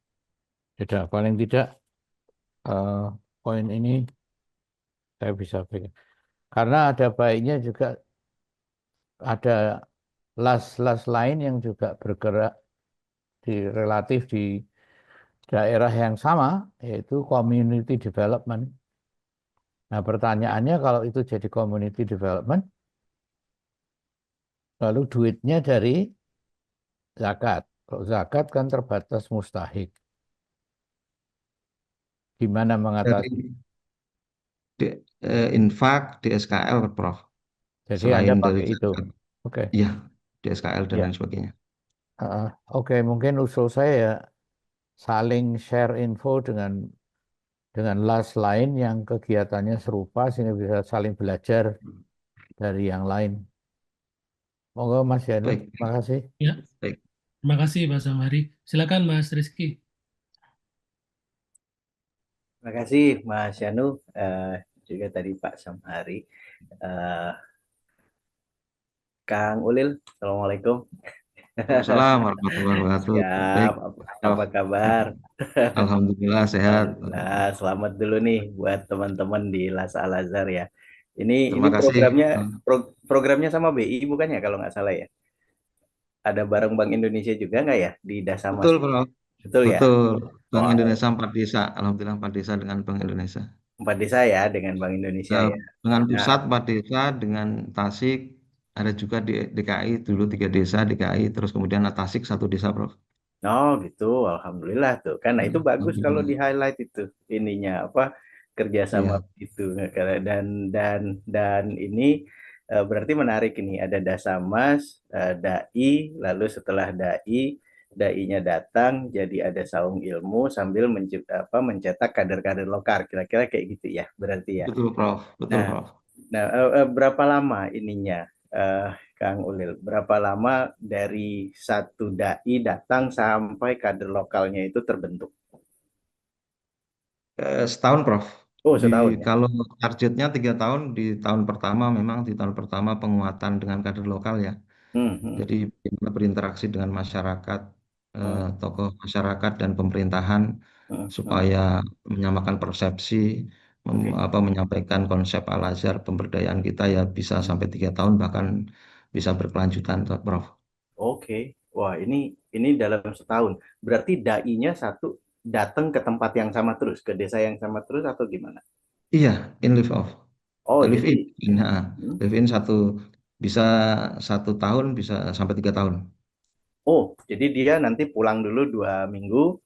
E: Tidak, paling tidak poin ini saya bisa pegang. Karena ada baiknya juga ada las-las lain yang juga bergerak relatif di daerah yang sama, yaitu community development. Nah, pertanyaannya kalau itu jadi community development, lalu duitnya dari zakat. Kalau zakat kan terbatas mustahik. Gimana
G: Dari
E: mengatasi?
G: infak di SKL, Prof.
E: Jadi Anda
G: Selain dari
E: pakai itu.
G: zakat,
E: Oke.
G: iya, di SKL dan
E: Ya.
G: lain sebagainya.
E: Oke, mungkin usul saya ya saling share info dengan las lain yang kegiatannya serupa sehingga bisa saling belajar dari yang lain. Monggo Mas Yanu,
G: Baik,
E: terima kasih.
F: Ya,
G: baik.
F: terima kasih Pak Samari. Silakan Mas Rizky.
C: Terima kasih Mas Yanu, juga tadi Pak Samhari. Kang Ulil, Assalamualaikum.
G: Waalaikumsalam warahmatullahi wabarakatuh. Baik,
C: Siap,
G: Prof.
C: apa kabar?
G: Alhamdulillah sehat.
C: Alhamdulillah, selamat dulu nih buat teman-teman di Las Al Azhar ya. Ini
G: Terima kasih.
C: programnya sama BI bukan ya kalau nggak salah ya? Ada bareng Bank Indonesia juga nggak ya di Dasamas?
G: Betul, Prof.
C: Betul ya?
G: Betul. Bank
C: Wow,
G: Indonesia 4 desa. Alhamdulillah 4 desa dengan Bank Indonesia.
C: 4 desa ya dengan Bank Indonesia ya.
G: Dengan
C: Nah,
G: pusat 4 desa, dengan Tasik, ada juga di DKI, dulu 3 desa DKI, terus kemudian Tasik 1 desa, Prof.
C: oh gitu, alhamdulillah tuh. Karena itu bagus kalau di
G: Alhamdulillah.
C: highlight itu ininya apa kerjasama
G: Iya,
C: itu dan ini berarti menarik ini ada Dasamas, Dai, lalu setelah Dai-nya datang jadi ada saung ilmu sambil mencetak kader-kader lokal kira-kira kayak gitu ya berarti ya.
G: betul, Prof. Betul,
C: Nah,
G: Prof.
C: nah, berapa lama ininya, Kang Ulil? Berapa lama dari satu dai datang sampai kader lokalnya itu terbentuk?
G: Setahun, Prof.
C: Oh, setahun ya?
G: Kalau targetnya 3 tahun, di tahun pertama memang di tahun pertama penguatan dengan kader lokal ya.
C: Hmm, hmm,
G: Jadi bagaimana berinteraksi dengan masyarakat,
C: hmm,
G: tokoh masyarakat dan pemerintahan
C: hmm, hmm.
G: supaya menyamakan persepsi,
C: Oke.
G: menyampaikan konsep Al-Azhar pemberdayaan kita ya bisa
C: Hmm.
G: sampai 3 tahun bahkan bisa berkelanjutan, Prof.
C: Oke. Wah, ini dalam setahun. Berarti dai-nya satu datang ke tempat yang sama terus, ke desa yang sama terus atau gimana?
G: Iya, in live off,
C: Oh,
G: live in,
C: jadi hmm.
G: live in bisa 1 tahun bisa sampai 3 tahun.
C: Oh, jadi dia nanti pulang dulu 2 minggu,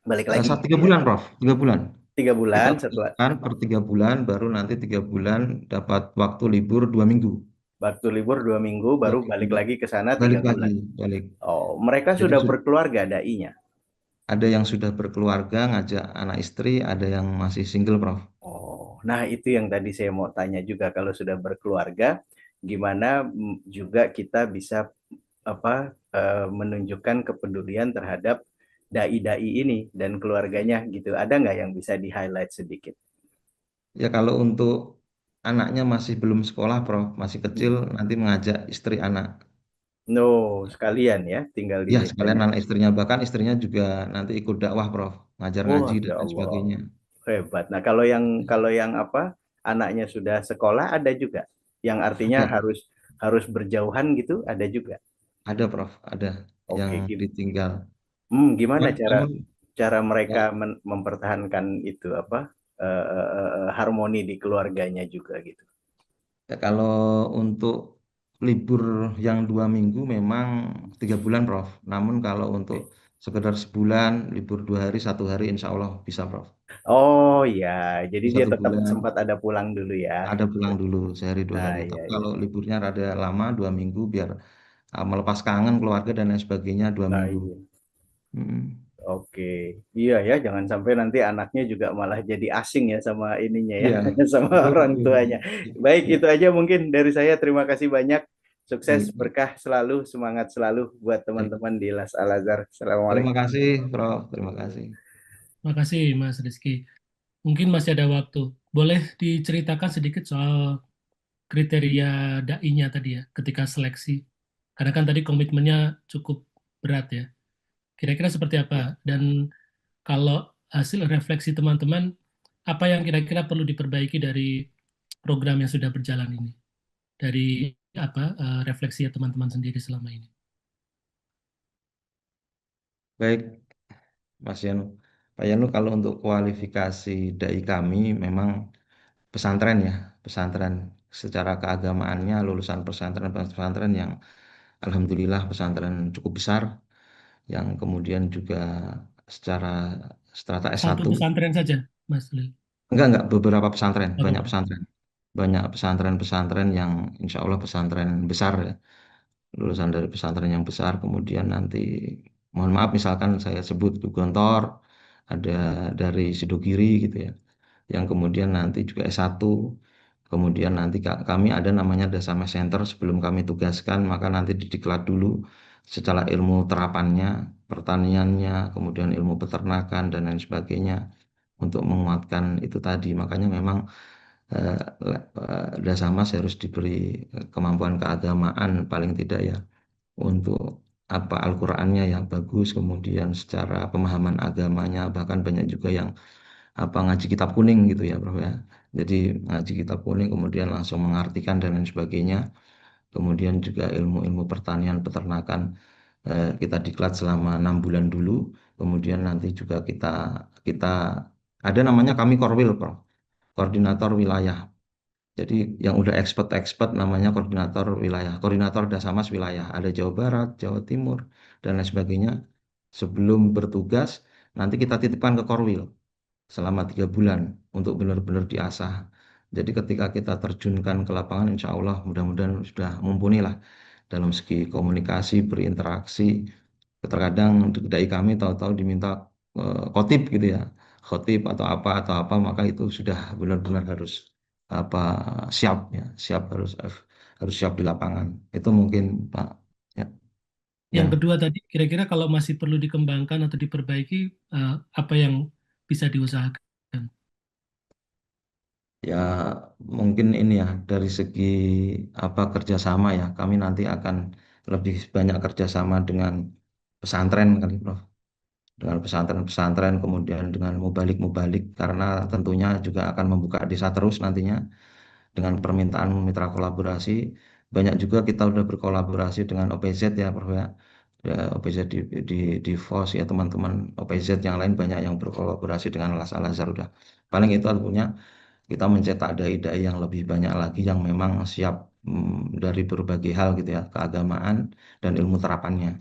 C: balik lagi
G: Saat
C: gitu
G: tiga
C: ya?
G: bulan, Prof. 3 bulan.
C: Tiga
G: Kita
C: bulan setelah
G: lakukan per 3 bulan, baru nanti 3 bulan dapat waktu libur 2 minggu.
C: waktu libur 2 minggu, baru balik lagi ke sana tiga
G: Balik lagi,
C: bulan.
G: balik.
C: Oh, mereka
G: Jadi
C: sudah berkeluarga dai-nya.
G: ada yang sudah berkeluarga, ngajak anak istri, ada yang masih single, Prof.
C: Oh, nah itu yang tadi saya mau tanya juga kalau sudah berkeluarga, gimana juga kita bisa menunjukkan kepedulian terhadap dai-dai ini dan keluarganya gitu. Ada nggak yang bisa di-highlight sedikit?
G: Ya kalau untuk anaknya masih belum sekolah, Prof, masih kecil, nanti mengajak istri anak.
C: No, sekalian ya, tinggal di
G: Ya, sekalian
C: desanya.
G: anak istrinya. Bahkan istrinya juga nanti ikut dakwah, Prof. Ngajar
C: Oh,
G: ngaji dan
C: ya
G: lain
C: Allah,
G: sebagainya.
C: hebat. Nah, kalau yang anaknya sudah sekolah ada juga, yang artinya
G: Ada,
C: harus berjauhan gitu, ada juga.
G: ada, Prof. Ada yang
C: Oke,
G: ditinggal.
C: gimana cara
G: Namun,
C: cara mereka
G: ya,
C: mempertahankan itu harmoni di keluarganya juga gitu.
G: ya, kalau untuk libur yang 2 minggu memang 3 bulan, Prof. Namun kalau untuk
C: Oke.
G: sekedar sebulan, libur 2 hari, 1 hari, insya Allah bisa, Prof.
C: Oh ya, jadi dia
G: Satu
C: tetap
G: bulan
C: sempat ada pulang dulu ya.
G: ada pulang dulu sehari 2 hari.
C: Nah,
G: Tapi
C: ya, ya.
G: kalau liburnya rada lama 2 minggu biar melepas kangen keluarga dan lain sebagainya dua
C: Nah,
G: minggu.
C: iya.
G: Mm,
C: Oke. Iya ya, jangan sampai nanti anaknya juga malah jadi asing ya sama ininya ya,
G: Iya,
C: sama
G: betul
C: orang
G: betul.
C: tuanya. Baik,
G: Ya,
C: itu aja mungkin dari saya. Terima kasih banyak. Sukses,
G: baik, baik,
C: berkah selalu, semangat selalu buat
G: baik.
C: teman-teman di Las Al Azhar.
G: Terima
C: Assalamualaikum.
G: kasih, Prof. Terima kasih.
F: Terima kasih Mas Rizky. Mungkin masih ada waktu. Boleh diceritakan sedikit soal kriteria dai-nya tadi ya, ketika seleksi. Karena kan tadi komitmennya cukup berat ya. Kira-kira seperti apa? Dan kalau hasil refleksi teman-teman, apa yang kira-kira perlu diperbaiki dari program yang sudah berjalan ini? Dari refleksi teman-teman sendiri selama ini.
G: Baik, Mas Yanu. Pak Yanu, kalau untuk kualifikasi dai kami memang pesantren ya, pesantren secara keagamaannya lulusan pesantren-pesantren yang alhamdulillah pesantren cukup besar, yang kemudian juga secara strata
F: Satu
G: S1,
F: pesantren saja, Mas Lil.
G: enggak, beberapa pesantren,
F: Oh,
G: banyak pesantren. Banyak pesantren-pesantren yang insya Allah pesantren besar ya, lulusan dari pesantren yang besar, kemudian nanti, mohon maaf misalkan saya sebut di Gontor, ada dari Sidogiri gitu ya, yang kemudian nanti juga S1, kemudian nanti kami ada namanya Dasama Center sebelum kami tugaskan, maka nanti didiklat dulu secara ilmu terapannya, pertaniannya, kemudian ilmu peternakan dan lain sebagainya untuk menguatkan itu tadi. Makanya memang Dasamas harus diberi kemampuan keagamaan paling tidak ya untuk apa Al-Qur'annya yang bagus, kemudian secara pemahaman agamanya bahkan banyak juga yang apa ngaji kitab kuning gitu ya Prof ya. Jadi ngaji kitab kuning kemudian langsung mengartikan dan lain sebagainya. Kemudian juga ilmu-ilmu pertanian, peternakan kita diklat selama 6 bulan dulu. Kemudian nanti juga kita ada namanya kami Korwil Prof, koordinator wilayah. Jadi yang udah expert namanya koordinator wilayah, koordinator Dasamas wilayah. Ada Jawa Barat, Jawa Timur, dan lain sebagainya. Sebelum bertugas, nanti kita titipkan ke Korwil selama 3 bulan untuk benar-benar diasah. Jadi ketika kita terjunkan ke lapangan, insya Allah mudah-mudahan sudah mumpuni lah dalam segi komunikasi, berinteraksi. Terkadang dai kami tahu-tahu diminta khotib gitu ya, khotib atau apa, maka itu sudah benar-benar harus apa siap ya, harus siap di lapangan. Itu mungkin Pak. Ya.
F: Yang
G: Ya.
F: kedua tadi, kira-kira kalau masih perlu dikembangkan atau diperbaiki, apa yang bisa diusahakan?
G: Ya, mungkin ini ya dari segi apa kerjasama ya, kami nanti akan lebih banyak kerjasama dengan pesantren kali Prof. Dengan pesantren-pesantren kemudian dengan mubalik-mubalik karena tentunya juga akan membuka desa terus nantinya dengan permintaan mitra kolaborasi. Banyak juga kita udah berkolaborasi dengan OPZ ya Prof ya. Ya, OPZ di FOS ya teman-teman OPZ yang lain banyak yang berkolaborasi dengan Las Al Azhar udah. Paling itu artinya kita mencetak dai-dai yang lebih banyak lagi yang memang siap dari berbagai hal gitu ya, keagamaan dan ilmu terapannya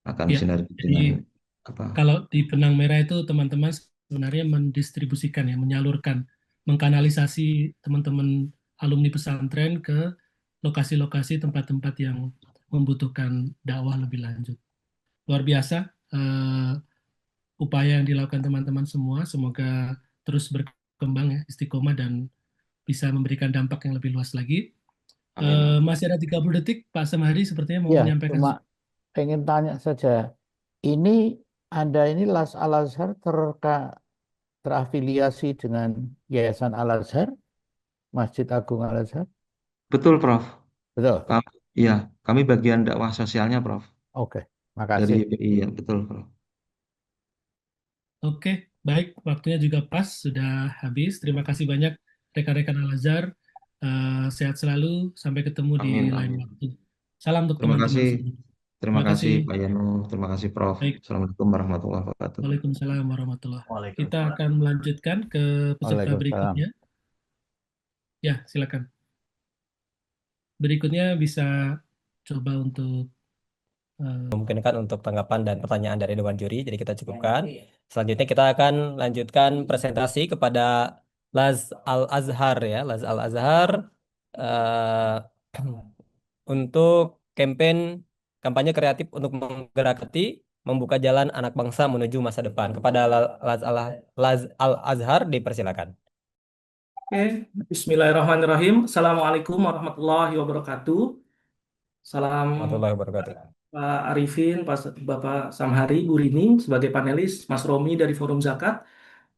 G: akan
F: Ya,
G: sinergi
F: jadi
G: dengan apa?
F: kalau di benang merah itu teman-teman sebenarnya mendistribusikan ya, menyalurkan, mengkanalisasi teman-teman alumni pesantren ke lokasi-lokasi tempat-tempat yang membutuhkan dakwah lebih lanjut. Luar biasa upaya yang dilakukan teman-teman semua, semoga terus berkembang ya, istiqomah dan bisa memberikan dampak yang lebih luas lagi.
G: Amin.
F: Masih ada 30 detik, Pak Samhari sepertinya mau
E: Ya,
F: menyampaikan.
E: cuma pengen tanya saja. Ini Anda ini Las Al Azhar terafiliasi dengan Yayasan Al Azhar, Masjid Agung Al Azhar?
G: Betul, Prof.
E: Betul.
G: Iya, kami bagian dakwah sosialnya, Prof.
E: Oke,
G: Dari
E: makasih.
G: YPI, ya, betul, Prof.
F: Oke, baik. Waktunya juga pas, sudah habis. Terima kasih banyak rekan-rekan Al-Azhar. Sehat selalu, sampai ketemu di
G: Amin,
F: lain
G: amin.
F: waktu. Salam untuk
G: Terima
F: teman-teman
G: kasih.
F: semua.
G: Terima
F: Terima
G: kasih
F: kasih.
G: Pak Yanu, terima kasih Prof.
F: Baik,
G: Assalamualaikum warahmatullahi wabarakatuh.
F: Waalaikumsalam warahmatullahi. Kita
C: Waalaikumsalam.
F: akan melanjutkan ke peserta
E: Waalaikumsalam.
F: berikutnya. Ya, silakan. Berikutnya bisa coba untuk
H: memungkinkan untuk tanggapan dan pertanyaan dari dewan juri. Jadi kita cukupkan. Selanjutnya kita akan lanjutkan presentasi kepada Laz Al Azhar ya, Laz Al Azhar eh, untuk kampanye kreatif untuk menggerakkan membuka jalan anak bangsa menuju masa depan. Kepada Laz Al Azhar dipersilakan.
I: Oke, Bismillahirrahmanirrahim. Assalamualaikum warahmatullahi wabarakatuh. Salam
H: Warahmatullahi wabarakatuh.
I: Pak Arifin, Bapak Samhari, Bu Rining sebagai panelis, Mas Romi dari Forum Zakat.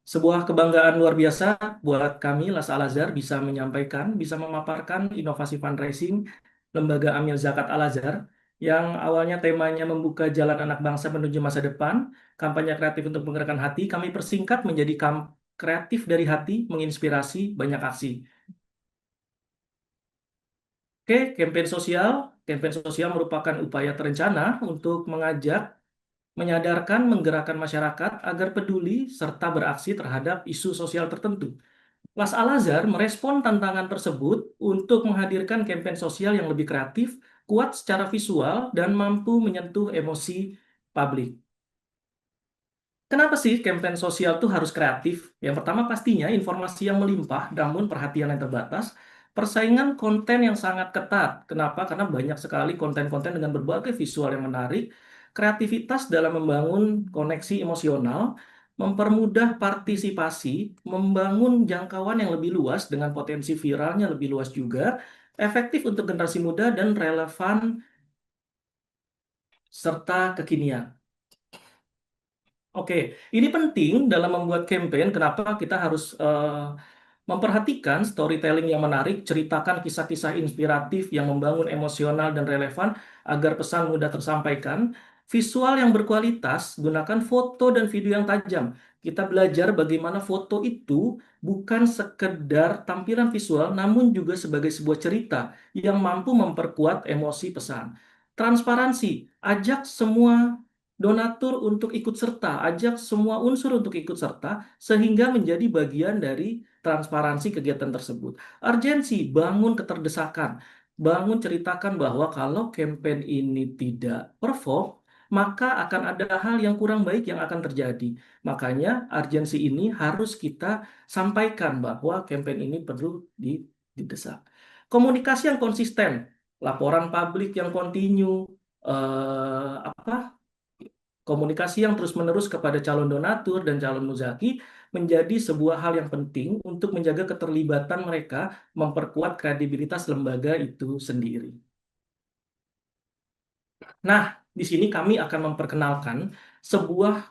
I: Sebuah kebanggaan luar biasa buat kami, Las Al Azhar, bisa menyampaikan, bisa memaparkan inovasi fundraising Lembaga Amil Zakat Al Azhar yang awalnya temanya membuka jalan anak bangsa menuju masa depan, kampanye kreatif untuk menggerakkan hati, kami persingkat menjadi kreatif dari hati, menginspirasi banyak aksi. Oke, campaign sosial. Campaign sosial merupakan upaya terencana untuk mengajak, menyadarkan, menggerakkan masyarakat agar peduli serta beraksi terhadap isu sosial tertentu. Las Al-Azhar merespon tantangan tersebut untuk menghadirkan campaign sosial yang lebih kreatif, kuat secara visual, dan mampu menyentuh emosi publik. Kenapa sih campaign sosial itu harus kreatif? Yang pertama pastinya informasi yang melimpah, namun perhatian yang terbatas, persaingan konten yang sangat ketat. Kenapa? Karena banyak sekali konten-konten dengan berbagai visual yang menarik, kreativitas dalam membangun koneksi emosional, mempermudah partisipasi, membangun jangkauan yang lebih luas dengan potensi viralnya lebih luas juga, efektif untuk generasi muda dan relevan serta kekinian. Oke, ini penting dalam membuat campaign. Kenapa kita harus memperhatikan storytelling yang menarik, ceritakan kisah-kisah inspiratif yang membangun emosional dan relevan agar pesan mudah tersampaikan. Visual yang berkualitas, gunakan foto dan video yang tajam. Kita belajar bagaimana foto itu bukan sekedar tampilan visual, namun juga sebagai sebuah cerita yang mampu memperkuat emosi pesan. Transparansi, ajak semua donatur untuk ikut serta, ajak semua unsur untuk ikut serta, sehingga menjadi bagian dari transparansi kegiatan tersebut. Urgensi, bangun keterdesakan, bangun ceritakan bahwa kalau campaign ini tidak perform, maka akan ada hal yang kurang baik yang akan terjadi. Makanya urgensi ini harus kita sampaikan bahwa campaign ini perlu didesak. Komunikasi yang konsisten, laporan publik yang kontinu, komunikasi yang terus-menerus kepada calon donatur dan calon muzaki menjadi sebuah hal yang penting untuk menjaga keterlibatan mereka, memperkuat kredibilitas lembaga itu sendiri. Nah, di sini kami akan memperkenalkan sebuah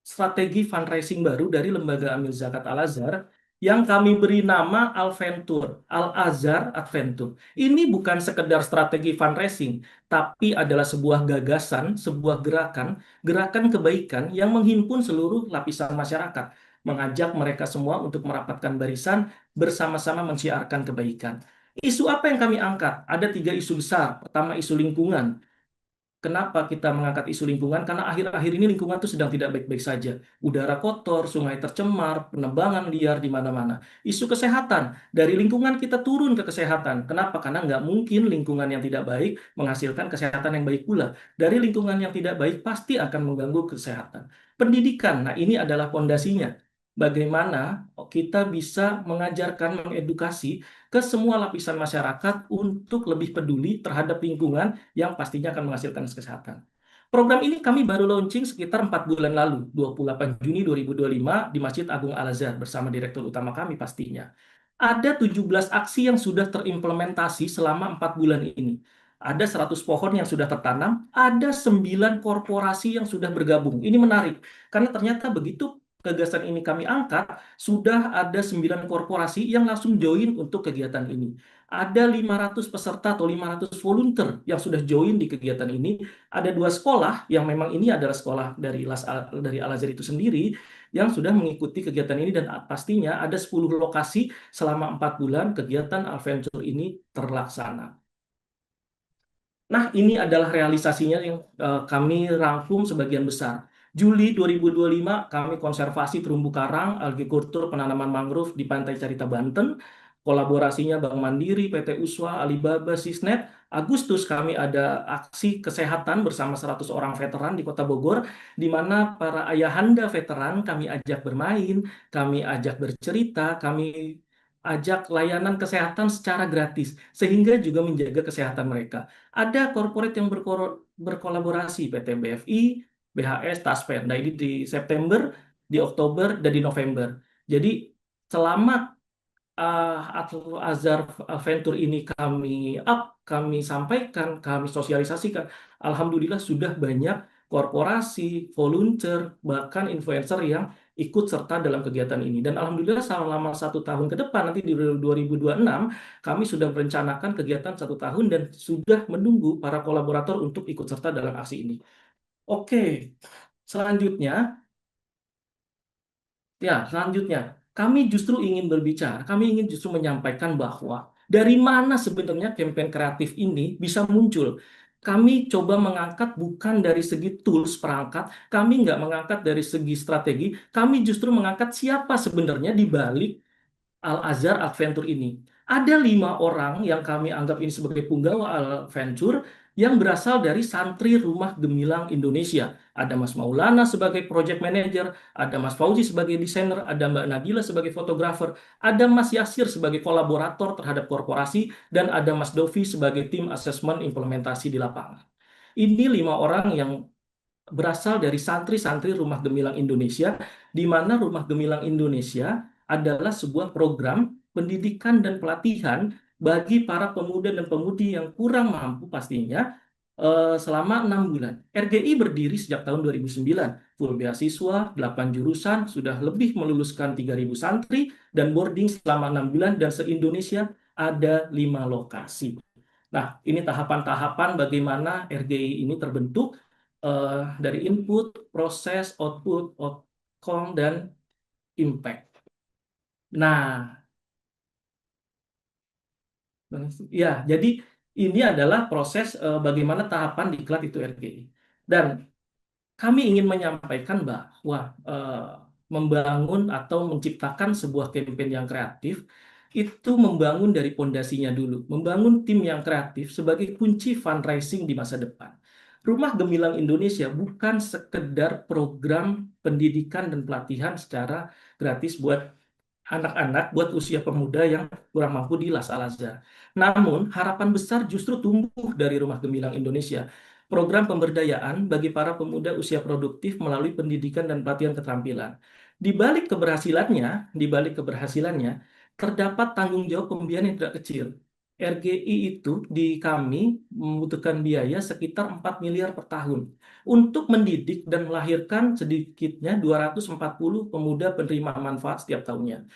I: strategi fundraising baru dari Lembaga Amil Zakat Al-Azhar yang kami beri nama Al-Venture, Al-Azhar Adventure. Ini bukan sekedar strategi fundraising, tapi adalah sebuah gagasan, sebuah gerakan kebaikan yang menghimpun seluruh lapisan masyarakat, mengajak mereka semua untuk merapatkan barisan, bersama-sama mensiarkan kebaikan. Isu apa yang kami angkat? Ada 3 isu besar. Pertama, isu lingkungan. Kenapa kita mengangkat isu lingkungan? Karena akhir-akhir ini lingkungan itu sedang tidak baik-baik saja. Udara kotor, sungai tercemar, penebangan liar di mana-mana. Isu kesehatan, dari lingkungan kita turun ke kesehatan. Kenapa? Karena nggak mungkin lingkungan yang tidak baik menghasilkan kesehatan yang baik pula. Dari lingkungan yang tidak baik pasti akan mengganggu kesehatan. Pendidikan, nah ini adalah pondasinya. Bagaimana kita bisa mengajarkan, mengedukasi ke semua lapisan masyarakat untuk lebih peduli terhadap lingkungan yang pastinya akan menghasilkan kesehatan. Program ini kami baru launching sekitar 4 bulan lalu, 28 Juni 2025 di Masjid Agung Al-Azhar bersama Direktur Utama kami pastinya. Ada 17 aksi yang sudah terimplementasi selama 4 bulan ini. Ada 100 pohon yang sudah tertanam, ada 9 korporasi yang sudah bergabung. Ini menarik, karena ternyata begitu gagasan ini kami angkat, sudah ada 9 korporasi yang langsung join untuk kegiatan ini. Ada 500 peserta atau 500 volunteer yang sudah join di kegiatan ini. Ada 2 sekolah yang memang ini adalah sekolah dari Al-Azhar itu sendiri yang sudah mengikuti kegiatan ini, dan pastinya ada 10 lokasi selama 4 bulan kegiatan Adventure ini terlaksana. Nah, ini adalah realisasinya yang kami rangkum sebagian besar. Juli 2025 kami konservasi terumbu karang, algikultur, penanaman mangrove di Pantai Carita, Banten. Kolaborasinya Bank Mandiri, PT Uswa, Alibaba, Sisnet. Agustus kami ada aksi kesehatan bersama 100 orang veteran di Kota Bogor, di mana para ayahanda veteran kami ajak bermain, kami ajak bercerita, kami ajak layanan kesehatan secara gratis, sehingga juga menjaga kesehatan mereka. Ada corporate yang berkolaborasi, PT BFI, BHS, Taspen. Nah, ini di September, di Oktober, dan di November. Jadi selama Azhar Venture ini kami sampaikan, kami sosialisasikan, alhamdulillah sudah banyak korporasi, volunteer, bahkan influencer yang ikut serta dalam kegiatan ini. Dan alhamdulillah selama 1 tahun ke depan, nanti di 2026, kami sudah merencanakan kegiatan 1 tahun dan sudah menunggu para kolaborator untuk ikut serta dalam aksi ini. Oke, selanjutnya, kami justru ingin berbicara, kami ingin justru menyampaikan bahwa Dari mana sebenarnya campaign kreatif ini bisa muncul? Kami coba mengangkat bukan dari segi tools perangkat, kami nggak mengangkat dari segi strategi, kami justru mengangkat siapa sebenarnya di balik Al-Azhar Adventure ini. Ada 5 orang yang kami anggap ini sebagai punggawa Adventure yang berasal dari santri Rumah Gemilang Indonesia. Ada Mas Maulana sebagai project manager, ada Mas Fauzi sebagai desainer, ada Mbak Nabila sebagai fotografer, ada Mas Yasir sebagai kolaborator terhadap korporasi, dan ada Mas Dovi sebagai tim asesmen implementasi di lapangan. Ini 5 orang yang berasal dari santri-santri Rumah Gemilang Indonesia, di mana Rumah Gemilang Indonesia adalah sebuah program pendidikan dan pelatihan bagi para pemuda dan pemudi yang kurang mampu pastinya selama 6 bulan. RGI berdiri sejak tahun 2009, full beasiswa, 8 jurusan, sudah lebih meluluskan 3.000 santri, dan boarding selama 6 bulan, dan se-Indonesia ada 5 lokasi. Nah, ini tahapan-tahapan bagaimana RGI ini terbentuk dari input, proses, output, outcome, dan impact. Nah, ya, jadi ini adalah proses bagaimana tahapan diklat itu RGI. Dan kami ingin menyampaikan bahwa membangun atau menciptakan sebuah campaign yang kreatif itu membangun dari pondasinya dulu, membangun tim yang kreatif sebagai kunci fundraising di masa depan. Rumah Gemilang Indonesia bukan sekedar program pendidikan dan pelatihan secara gratis buat anak-anak, buat usia pemuda yang kurang mampu di Las Al-Azhar. Namun, harapan besar justru tumbuh dari Rumah Gemilang Indonesia. Program pemberdayaan bagi para pemuda usia produktif melalui pendidikan dan pelatihan keterampilan. Di balik keberhasilannya, terdapat tanggung jawab pembiayaan yang tidak kecil. RGI itu di kami membutuhkan biaya sekitar 4 miliar per tahun untuk mendidik dan melahirkan sedikitnya 240 pemuda penerima manfaat setiap tahunnya.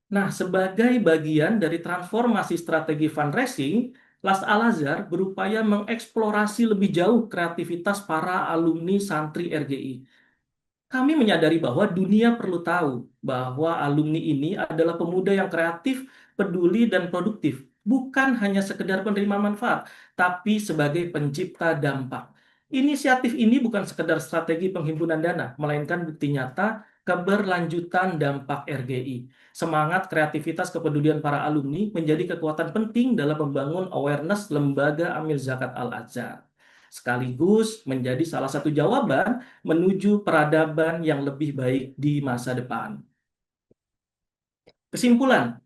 I: Nah, sebagai bagian dari transformasi strategi fundraising, Las Al-Azhar berupaya mengeksplorasi lebih jauh kreativitas para alumni santri RGI. Kami menyadari bahwa dunia perlu tahu bahwa alumni ini adalah pemuda yang kreatif, peduli, dan produktif. Bukan hanya sekedar penerima manfaat, tapi sebagai pencipta dampak. Inisiatif ini bukan sekedar strategi penghimpunan dana, melainkan bukti nyata keberlanjutan dampak RGI. Semangat kreativitas kepedulian para alumni menjadi kekuatan penting dalam membangun awareness lembaga Amil Zakat Al-Azhar. Sekaligus menjadi salah satu jawaban menuju peradaban yang lebih baik di masa depan. Kesimpulan,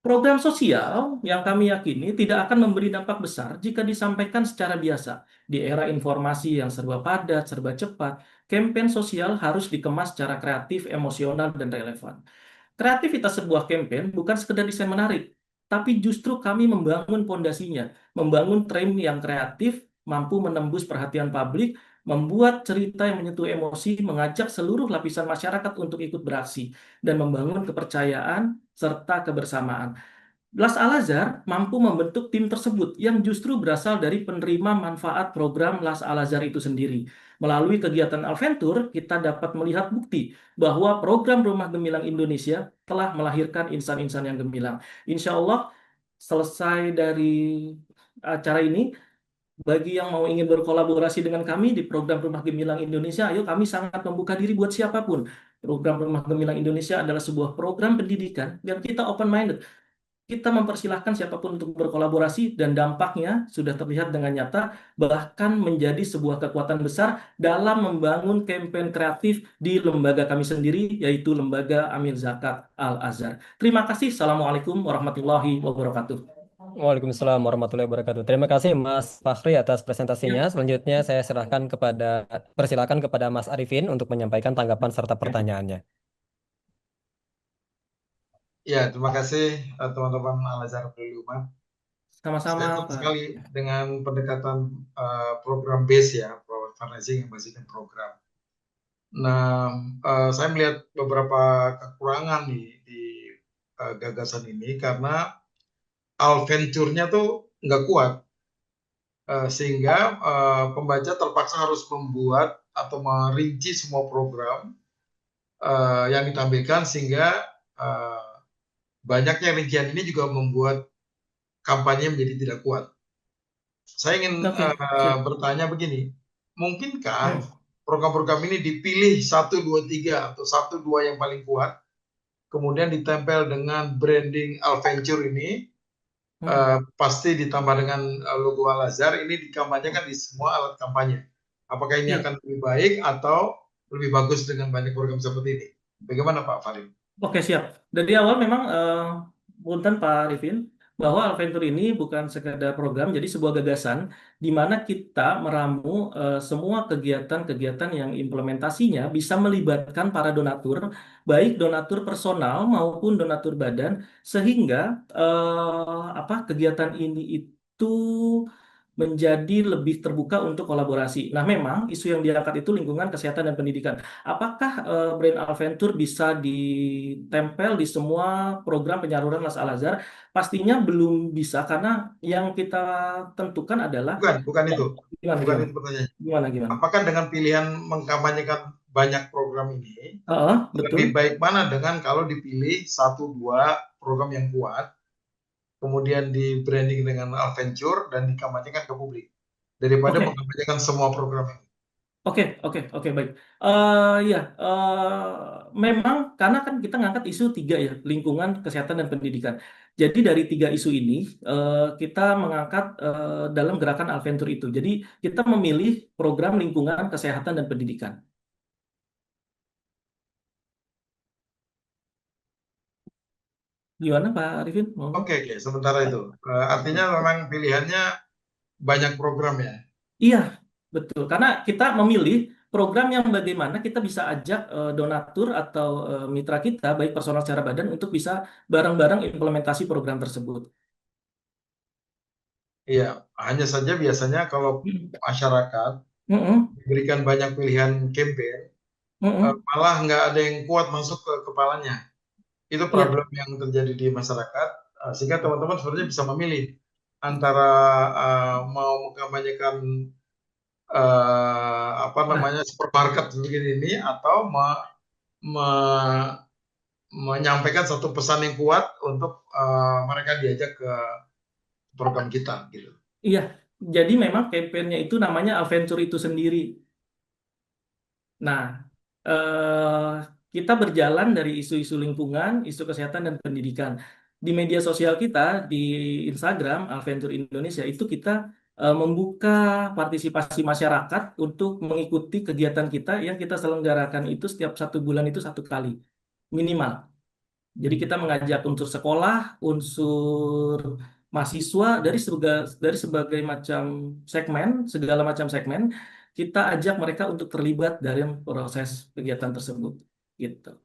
I: program sosial yang kami yakini tidak akan memberi dampak besar jika disampaikan secara biasa. Di era informasi yang serba padat, serba cepat, campaign sosial harus dikemas secara kreatif, emosional, dan relevan. Kreativitas sebuah campaign bukan sekedar desain menarik, tapi justru kami membangun pondasinya, membangun frame yang kreatif, mampu menembus perhatian publik, membuat cerita yang menyentuh emosi, mengajak seluruh lapisan masyarakat untuk ikut beraksi, dan membangun kepercayaan serta kebersamaan. Las Al-Azhar mampu membentuk tim tersebut yang justru berasal dari penerima manfaat program Las Al-Azhar itu sendiri. Melalui kegiatan Alventur, kita dapat melihat bukti bahwa program Rumah Gemilang Indonesia telah melahirkan insan-insan yang gemilang. Insya Allah, selesai dari acara ini, bagi yang mau ingin berkolaborasi dengan kami di program Rumah Gemilang Indonesia, ayo, kami sangat membuka diri buat siapapun. Program Rumah Gemilang Indonesia adalah sebuah program pendidikan yang kita open-minded. Kita mempersilahkan siapapun untuk berkolaborasi, dan dampaknya sudah terlihat dengan nyata, bahkan menjadi sebuah kekuatan besar dalam membangun campaign kreatif di lembaga kami sendiri, yaitu Lembaga Amil Zakat Al-Azhar. Terima kasih. Assalamualaikum warahmatullahi wabarakatuh.
H: Waalaikumsalam warahmatullahi wabarakatuh. Terima kasih Mas Fakhri atas presentasinya. Selanjutnya saya persilakan kepada Mas Arifin untuk menyampaikan tanggapan serta pertanyaannya.
J: Ya, terima kasih teman-teman Al-Azhar Umat. Saya
I: Sama-sama,
J: senang
I: Pak.
J: sekali dengan pendekatan program base ya, fundraising yang basiskan program. Nah, saya melihat beberapa kekurangan di gagasan ini karena Alventure-nya tuh nggak kuat, sehingga pembaca terpaksa harus membuat atau merinci semua program yang ditampilkan, sehingga banyaknya rincian ini juga membuat kampanye menjadi tidak kuat. Saya ingin
I: Oke, siap.
J: bertanya begini, mungkinkah
I: Hmm.
J: program-program ini dipilih 1, 2, 3 atau 1, 2 yang paling kuat, kemudian ditempel dengan branding Alventure ini, pasti ditambah dengan logo Al-Azhar, ini dikampanyekan di semua alat kampanye. Apakah ini
I: Iya.
J: akan lebih baik atau lebih bagus dengan banyak program seperti ini? Bagaimana Pak Farid?
I: Oke, siap. Dari awal memang punten Pak Arifin, bahwa Alventur ini bukan sekadar program, jadi sebuah gagasan di mana kita meramu semua kegiatan-kegiatan yang implementasinya bisa melibatkan para donatur, baik donatur personal maupun donatur badan, sehingga kegiatan ini itu menjadi lebih terbuka untuk kolaborasi. Nah, memang isu yang diangkat itu lingkungan, kesehatan, dan pendidikan. Apakah brand Alventur bisa ditempel di semua program penyaluran Las Al-Azhar? Pastinya belum bisa karena yang kita tentukan adalah
J: Bukan itu.
I: gimana
J: Bukan
I: gimana
J: itu pertanyaannya.
I: gimana.
J: Apakah dengan pilihan mengkampanyekan banyak program ini, lebih
I: Betul.
J: baik mana dengan kalau dipilih 1, 2 program yang kuat, kemudian di branding dengan Alventure dan dikampanyekan ke publik, daripada
I: Oke.
J: mengkampanyekan semua program ini?
I: Oke, baik. Ya, memang karena kan kita ngangkat isu 3 ya, lingkungan, kesehatan, dan pendidikan. Jadi dari 3 isu ini kita mengangkat dalam gerakan Alventur itu. Jadi kita memilih program lingkungan, kesehatan, dan pendidikan. Gimana Pak Arifin?
J: Oke, sementara itu. Artinya memang pilihannya banyak program ya?
I: Iya, betul. Karena kita memilih program yang bagaimana kita bisa ajak donatur atau mitra kita, baik personal secara badan, untuk bisa bareng-bareng implementasi program tersebut.
J: Iya, hanya saja biasanya kalau masyarakat diberikan banyak pilihan campaign, malah nggak ada yang kuat masuk ke kepalanya. Itu problem yang terjadi di masyarakat, sehingga teman-teman sebenarnya bisa memilih antara mau mengkampanyekan supermarket begini ini atau menyampaikan satu pesan yang kuat untuk mereka diajak ke program kita gitu.
I: Iya, jadi memang kampanyenya itu namanya Alventure itu sendiri. Nah, kita berjalan dari isu-isu lingkungan, isu kesehatan, dan pendidikan. Di media sosial kita, di Instagram, Alventure Indonesia, itu kita membuka partisipasi masyarakat untuk mengikuti kegiatan kita yang kita selenggarakan itu setiap 1 bulan itu 1 kali, minimal. Jadi kita mengajak unsur sekolah, unsur mahasiswa dari sebagai macam segmen, segala macam segmen, kita ajak mereka untuk terlibat dalam proses kegiatan tersebut, gitu.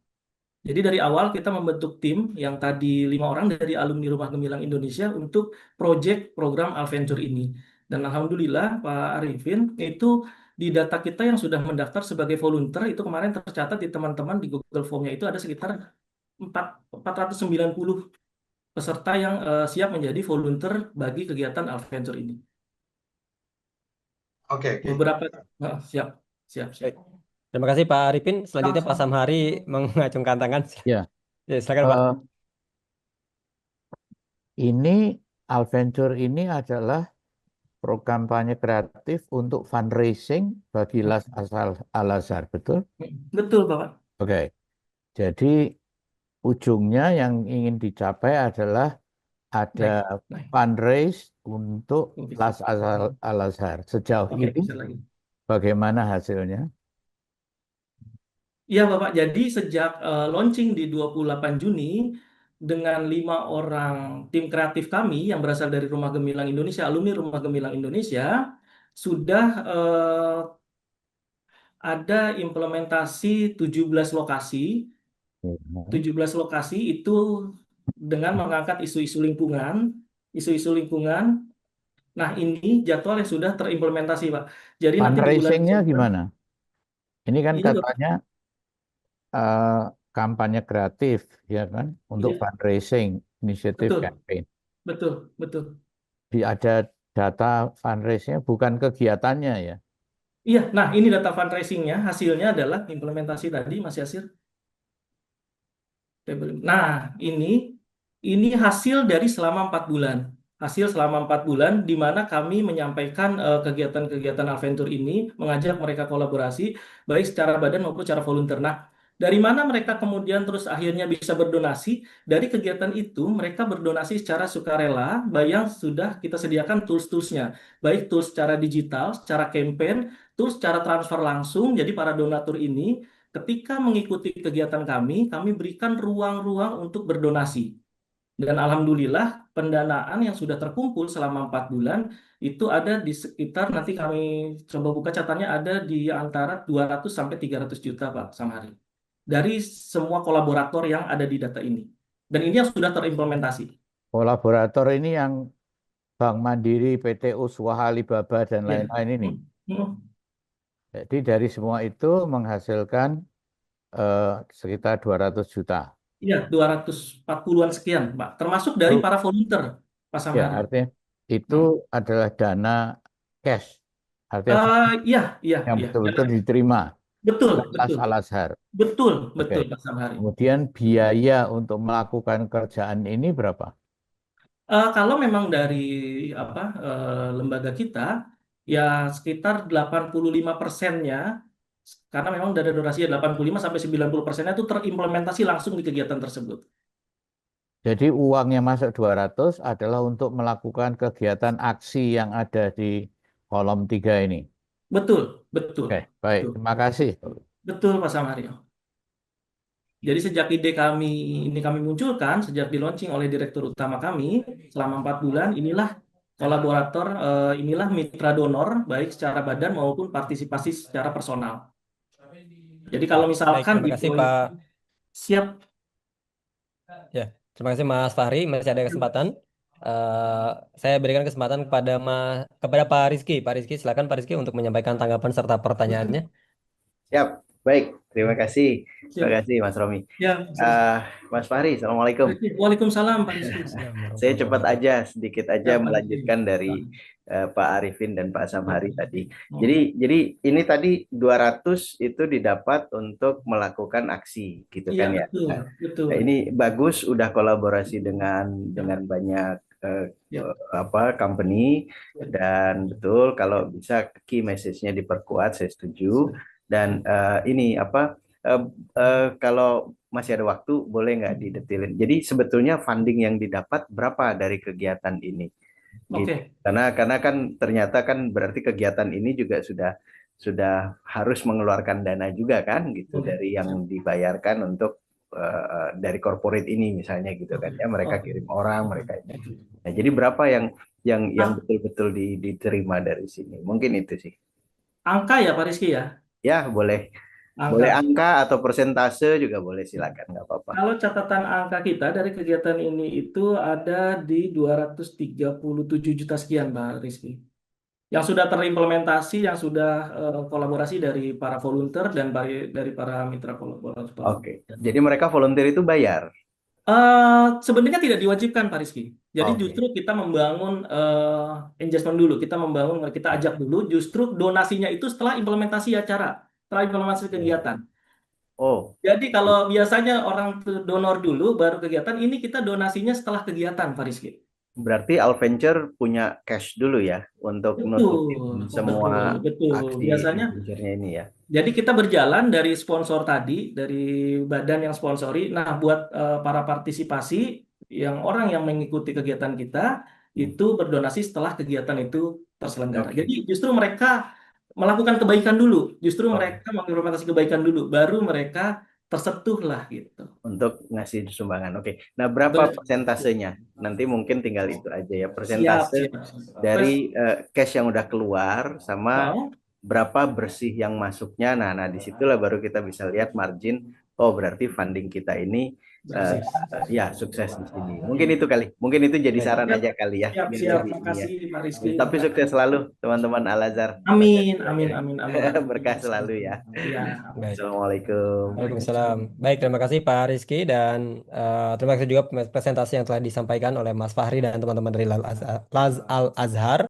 I: Jadi dari awal kita membentuk tim yang tadi 5 orang dari alumni Rumah Gemilang Indonesia untuk proyek program Alventure ini. Dan alhamdulillah Pak Arifin, itu di data kita yang sudah mendaftar sebagai volunteer itu kemarin tercatat di teman-teman di Google Form-nya itu ada sekitar 490 peserta yang siap menjadi volunteer bagi kegiatan Alventure ini.
J: Oke.
I: Beberapa siap.
H: Terima kasih Pak Arifin. Selanjutnya Pak Samhari mengacungkan tangan.
E: Ya.
H: Silakan Pak.
E: Ini Alventure ini adalah program kampanye kreatif untuk fundraising bagi Las Al-Azhar, betul?
I: Betul, Bapak.
E: Oke. Jadi ujungnya yang ingin dicapai adalah ada fundraise untuk Las Al-Azhar. Sejauh ini bagaimana hasilnya?
I: Iya, Bapak. Jadi sejak launching di 28 Juni dengan 5 orang tim kreatif kami yang berasal dari Rumah Gemilang Indonesia, alumni Rumah Gemilang Indonesia, sudah ada implementasi 17 lokasi. 17 lokasi itu dengan mengangkat isu-isu lingkungan. Nah, ini jadwal yang sudah terimplementasi, Pak. Jadi nanti di bulan
E: fundraising-nya
I: Desember,
E: gimana? Ini kan
I: Ini,
E: katanya kampanye kreatif, ya kan, untuk
I: Iya.
E: fundraising, inisiatif
I: Betul.
E: campaign.
I: Betul.
E: Ada data fundraising-nya, bukan kegiatannya ya?
I: Iya, nah ini data fundraising-nya, hasilnya adalah implementasi tadi, Mas Yasir. Nah, ini hasil dari selama 4 bulan. hasil selama 4 bulan, di mana kami menyampaikan kegiatan-kegiatan Alventur ini, mengajak mereka kolaborasi, baik secara badan maupun secara volunteer. Nah, dari mana mereka kemudian terus akhirnya bisa berdonasi? Dari kegiatan itu, mereka berdonasi secara sukarela, yang sudah kita sediakan tools-toolsnya, baik tools secara digital, secara campaign, tools secara transfer langsung. Jadi para donatur ini, ketika mengikuti kegiatan kami berikan ruang-ruang untuk berdonasi. Dan alhamdulillah pendanaan yang sudah terkumpul selama 4 bulan itu ada di sekitar, nanti kami coba buka catatannya, ada di antara 200 sampai 300 juta Pak Samhari. Dari semua kolaborator yang ada di data ini. Dan ini yang sudah terimplementasi.
E: Kolaborator ini yang Bank Mandiri, PT Uswah, Alibaba, dan
I: Ya.
E: lain-lain ini.
I: Hmm.
E: Jadi dari semua itu menghasilkan sekitar 200 juta.
I: Iya, 240-an sekian, Pak. Termasuk dari
E: Itu,
I: para volunteer, Pak
E: ya,
I: Samhari.
E: artinya itu adalah dana cash. Artinya
I: Iya.
E: yang betul-betul diterima
I: Betul,
E: Las
I: betul.
E: Al-Azhar.
I: Betul,
E: Oke.
I: Pak Samhari.
E: Kemudian biaya untuk melakukan kerjaan ini berapa?
I: Kalau memang dari lembaga kita, ya sekitar 85%-nya, karena memang dari donasi 85 sampai 90%-nya itu terimplementasi langsung di kegiatan tersebut.
E: Jadi uang yang masuk 200 adalah untuk melakukan kegiatan aksi yang ada di kolom 3 ini.
I: Betul.
E: Oke, baik.
I: Betul.
E: Terima kasih.
I: Betul, Pak Samario. Jadi sejak ide kami munculkan, sejak di launching oleh direktur utama kami selama 4 bulan, inilah kolaborator, inilah mitra donor baik secara badan maupun partisipasi secara personal. Jadi kalau
H: Baik,
I: misalkan
H: terima kasih Pak.
I: Siap.
H: Ya, terima kasih Mas Fahri. Masih ada kesempatan. Saya berikan kesempatan kepada Pak Rizky. Pak Rizky, silakan Pak Rizky untuk menyampaikan tanggapan serta pertanyaannya.
C: Siap, baik. Terima kasih. Terima
I: Siap.
C: kasih Mas Romi.
I: Ya,
C: Mas Fahri, Assalamualaikum.
I: Waalaikumsalam Pak Rizky.
C: Saya cepat aja, sedikit aja melanjutkan dari Pak Arifin dan Pak Samhari tadi. Jadi ini tadi 200 itu didapat untuk melakukan aksi, gitu kan ya.
I: Betul.
C: Nah, ini bagus, udah kolaborasi dengan banyak company, dan betul kalau bisa key message-nya diperkuat, saya setuju. Dan kalau masih ada waktu, boleh nggak didetilin? Jadi sebetulnya funding yang didapat berapa dari kegiatan ini? Gitu. Karena kan ternyata kan berarti kegiatan ini juga sudah harus mengeluarkan dana juga kan, gitu, dari yang dibayarkan untuk dari corporate ini misalnya, gitu kan ya, mereka kirim orang, mereka ini. Nah, jadi berapa yang betul-betul diterima dari sini? Mungkin itu sih.
I: Angka ya Pak Rizky ya?
C: Ya, boleh. Boleh angka atau persentase juga boleh, silakan, nggak apa-apa.
I: Kalau catatan angka kita dari kegiatan ini itu ada di 237 juta sekian Pak Rizky. Yang sudah terimplementasi, yang sudah kolaborasi dari para volunteer dan dari para mitra kolaborator.
C: Oke, jadi mereka volunteer itu bayar?
I: Sebenarnya tidak diwajibkan Pak Rizky. Jadi justru kita membangun engagement dulu, kita ajak dulu, justru donasinya itu setelah implementasi acara. Setelah implementasi kegiatan. Jadi kalau biasanya orang donor dulu baru kegiatan, ini kita donasinya setelah kegiatan, Pak Rizky.
C: Berarti Alventure punya cash dulu ya untuk nutupin semua aksi
I: biasanya
C: ini ya.
I: Jadi kita berjalan dari sponsor tadi, dari badan yang sponsori. Nah, buat para partisipasi, orang yang mengikuti kegiatan kita itu berdonasi setelah kegiatan itu terselenggara. Jadi justru mereka melakukan kebaikan dulu, justru mereka mengimplementasi kebaikan dulu, baru mereka tersentuh lah gitu.
C: Untuk ngasih sumbangan. Oke. Nah, berapa persentasenya? Nanti mungkin tinggal itu aja ya, persentase dari cash yang udah keluar sama berapa bersih yang masuknya. Nah, disitulah baru kita bisa lihat margin. Oh, berarti funding kita ini ya sukses di sini. Mungkin itu kali. Mungkin itu jadi saran aja kali ya.
I: Siap. Terima kasih Pak Rizky.
C: Tapi sukses selalu teman-teman Al-Azhar.
I: Amin.
C: Berkah selalu ya. Assalamualaikum.
H: Waalaikumsalam. Baik, terima kasih Pak Rizky, dan terima kasih juga presentasi yang telah disampaikan oleh Mas Fahri dan teman-teman dari Las Al-Azhar.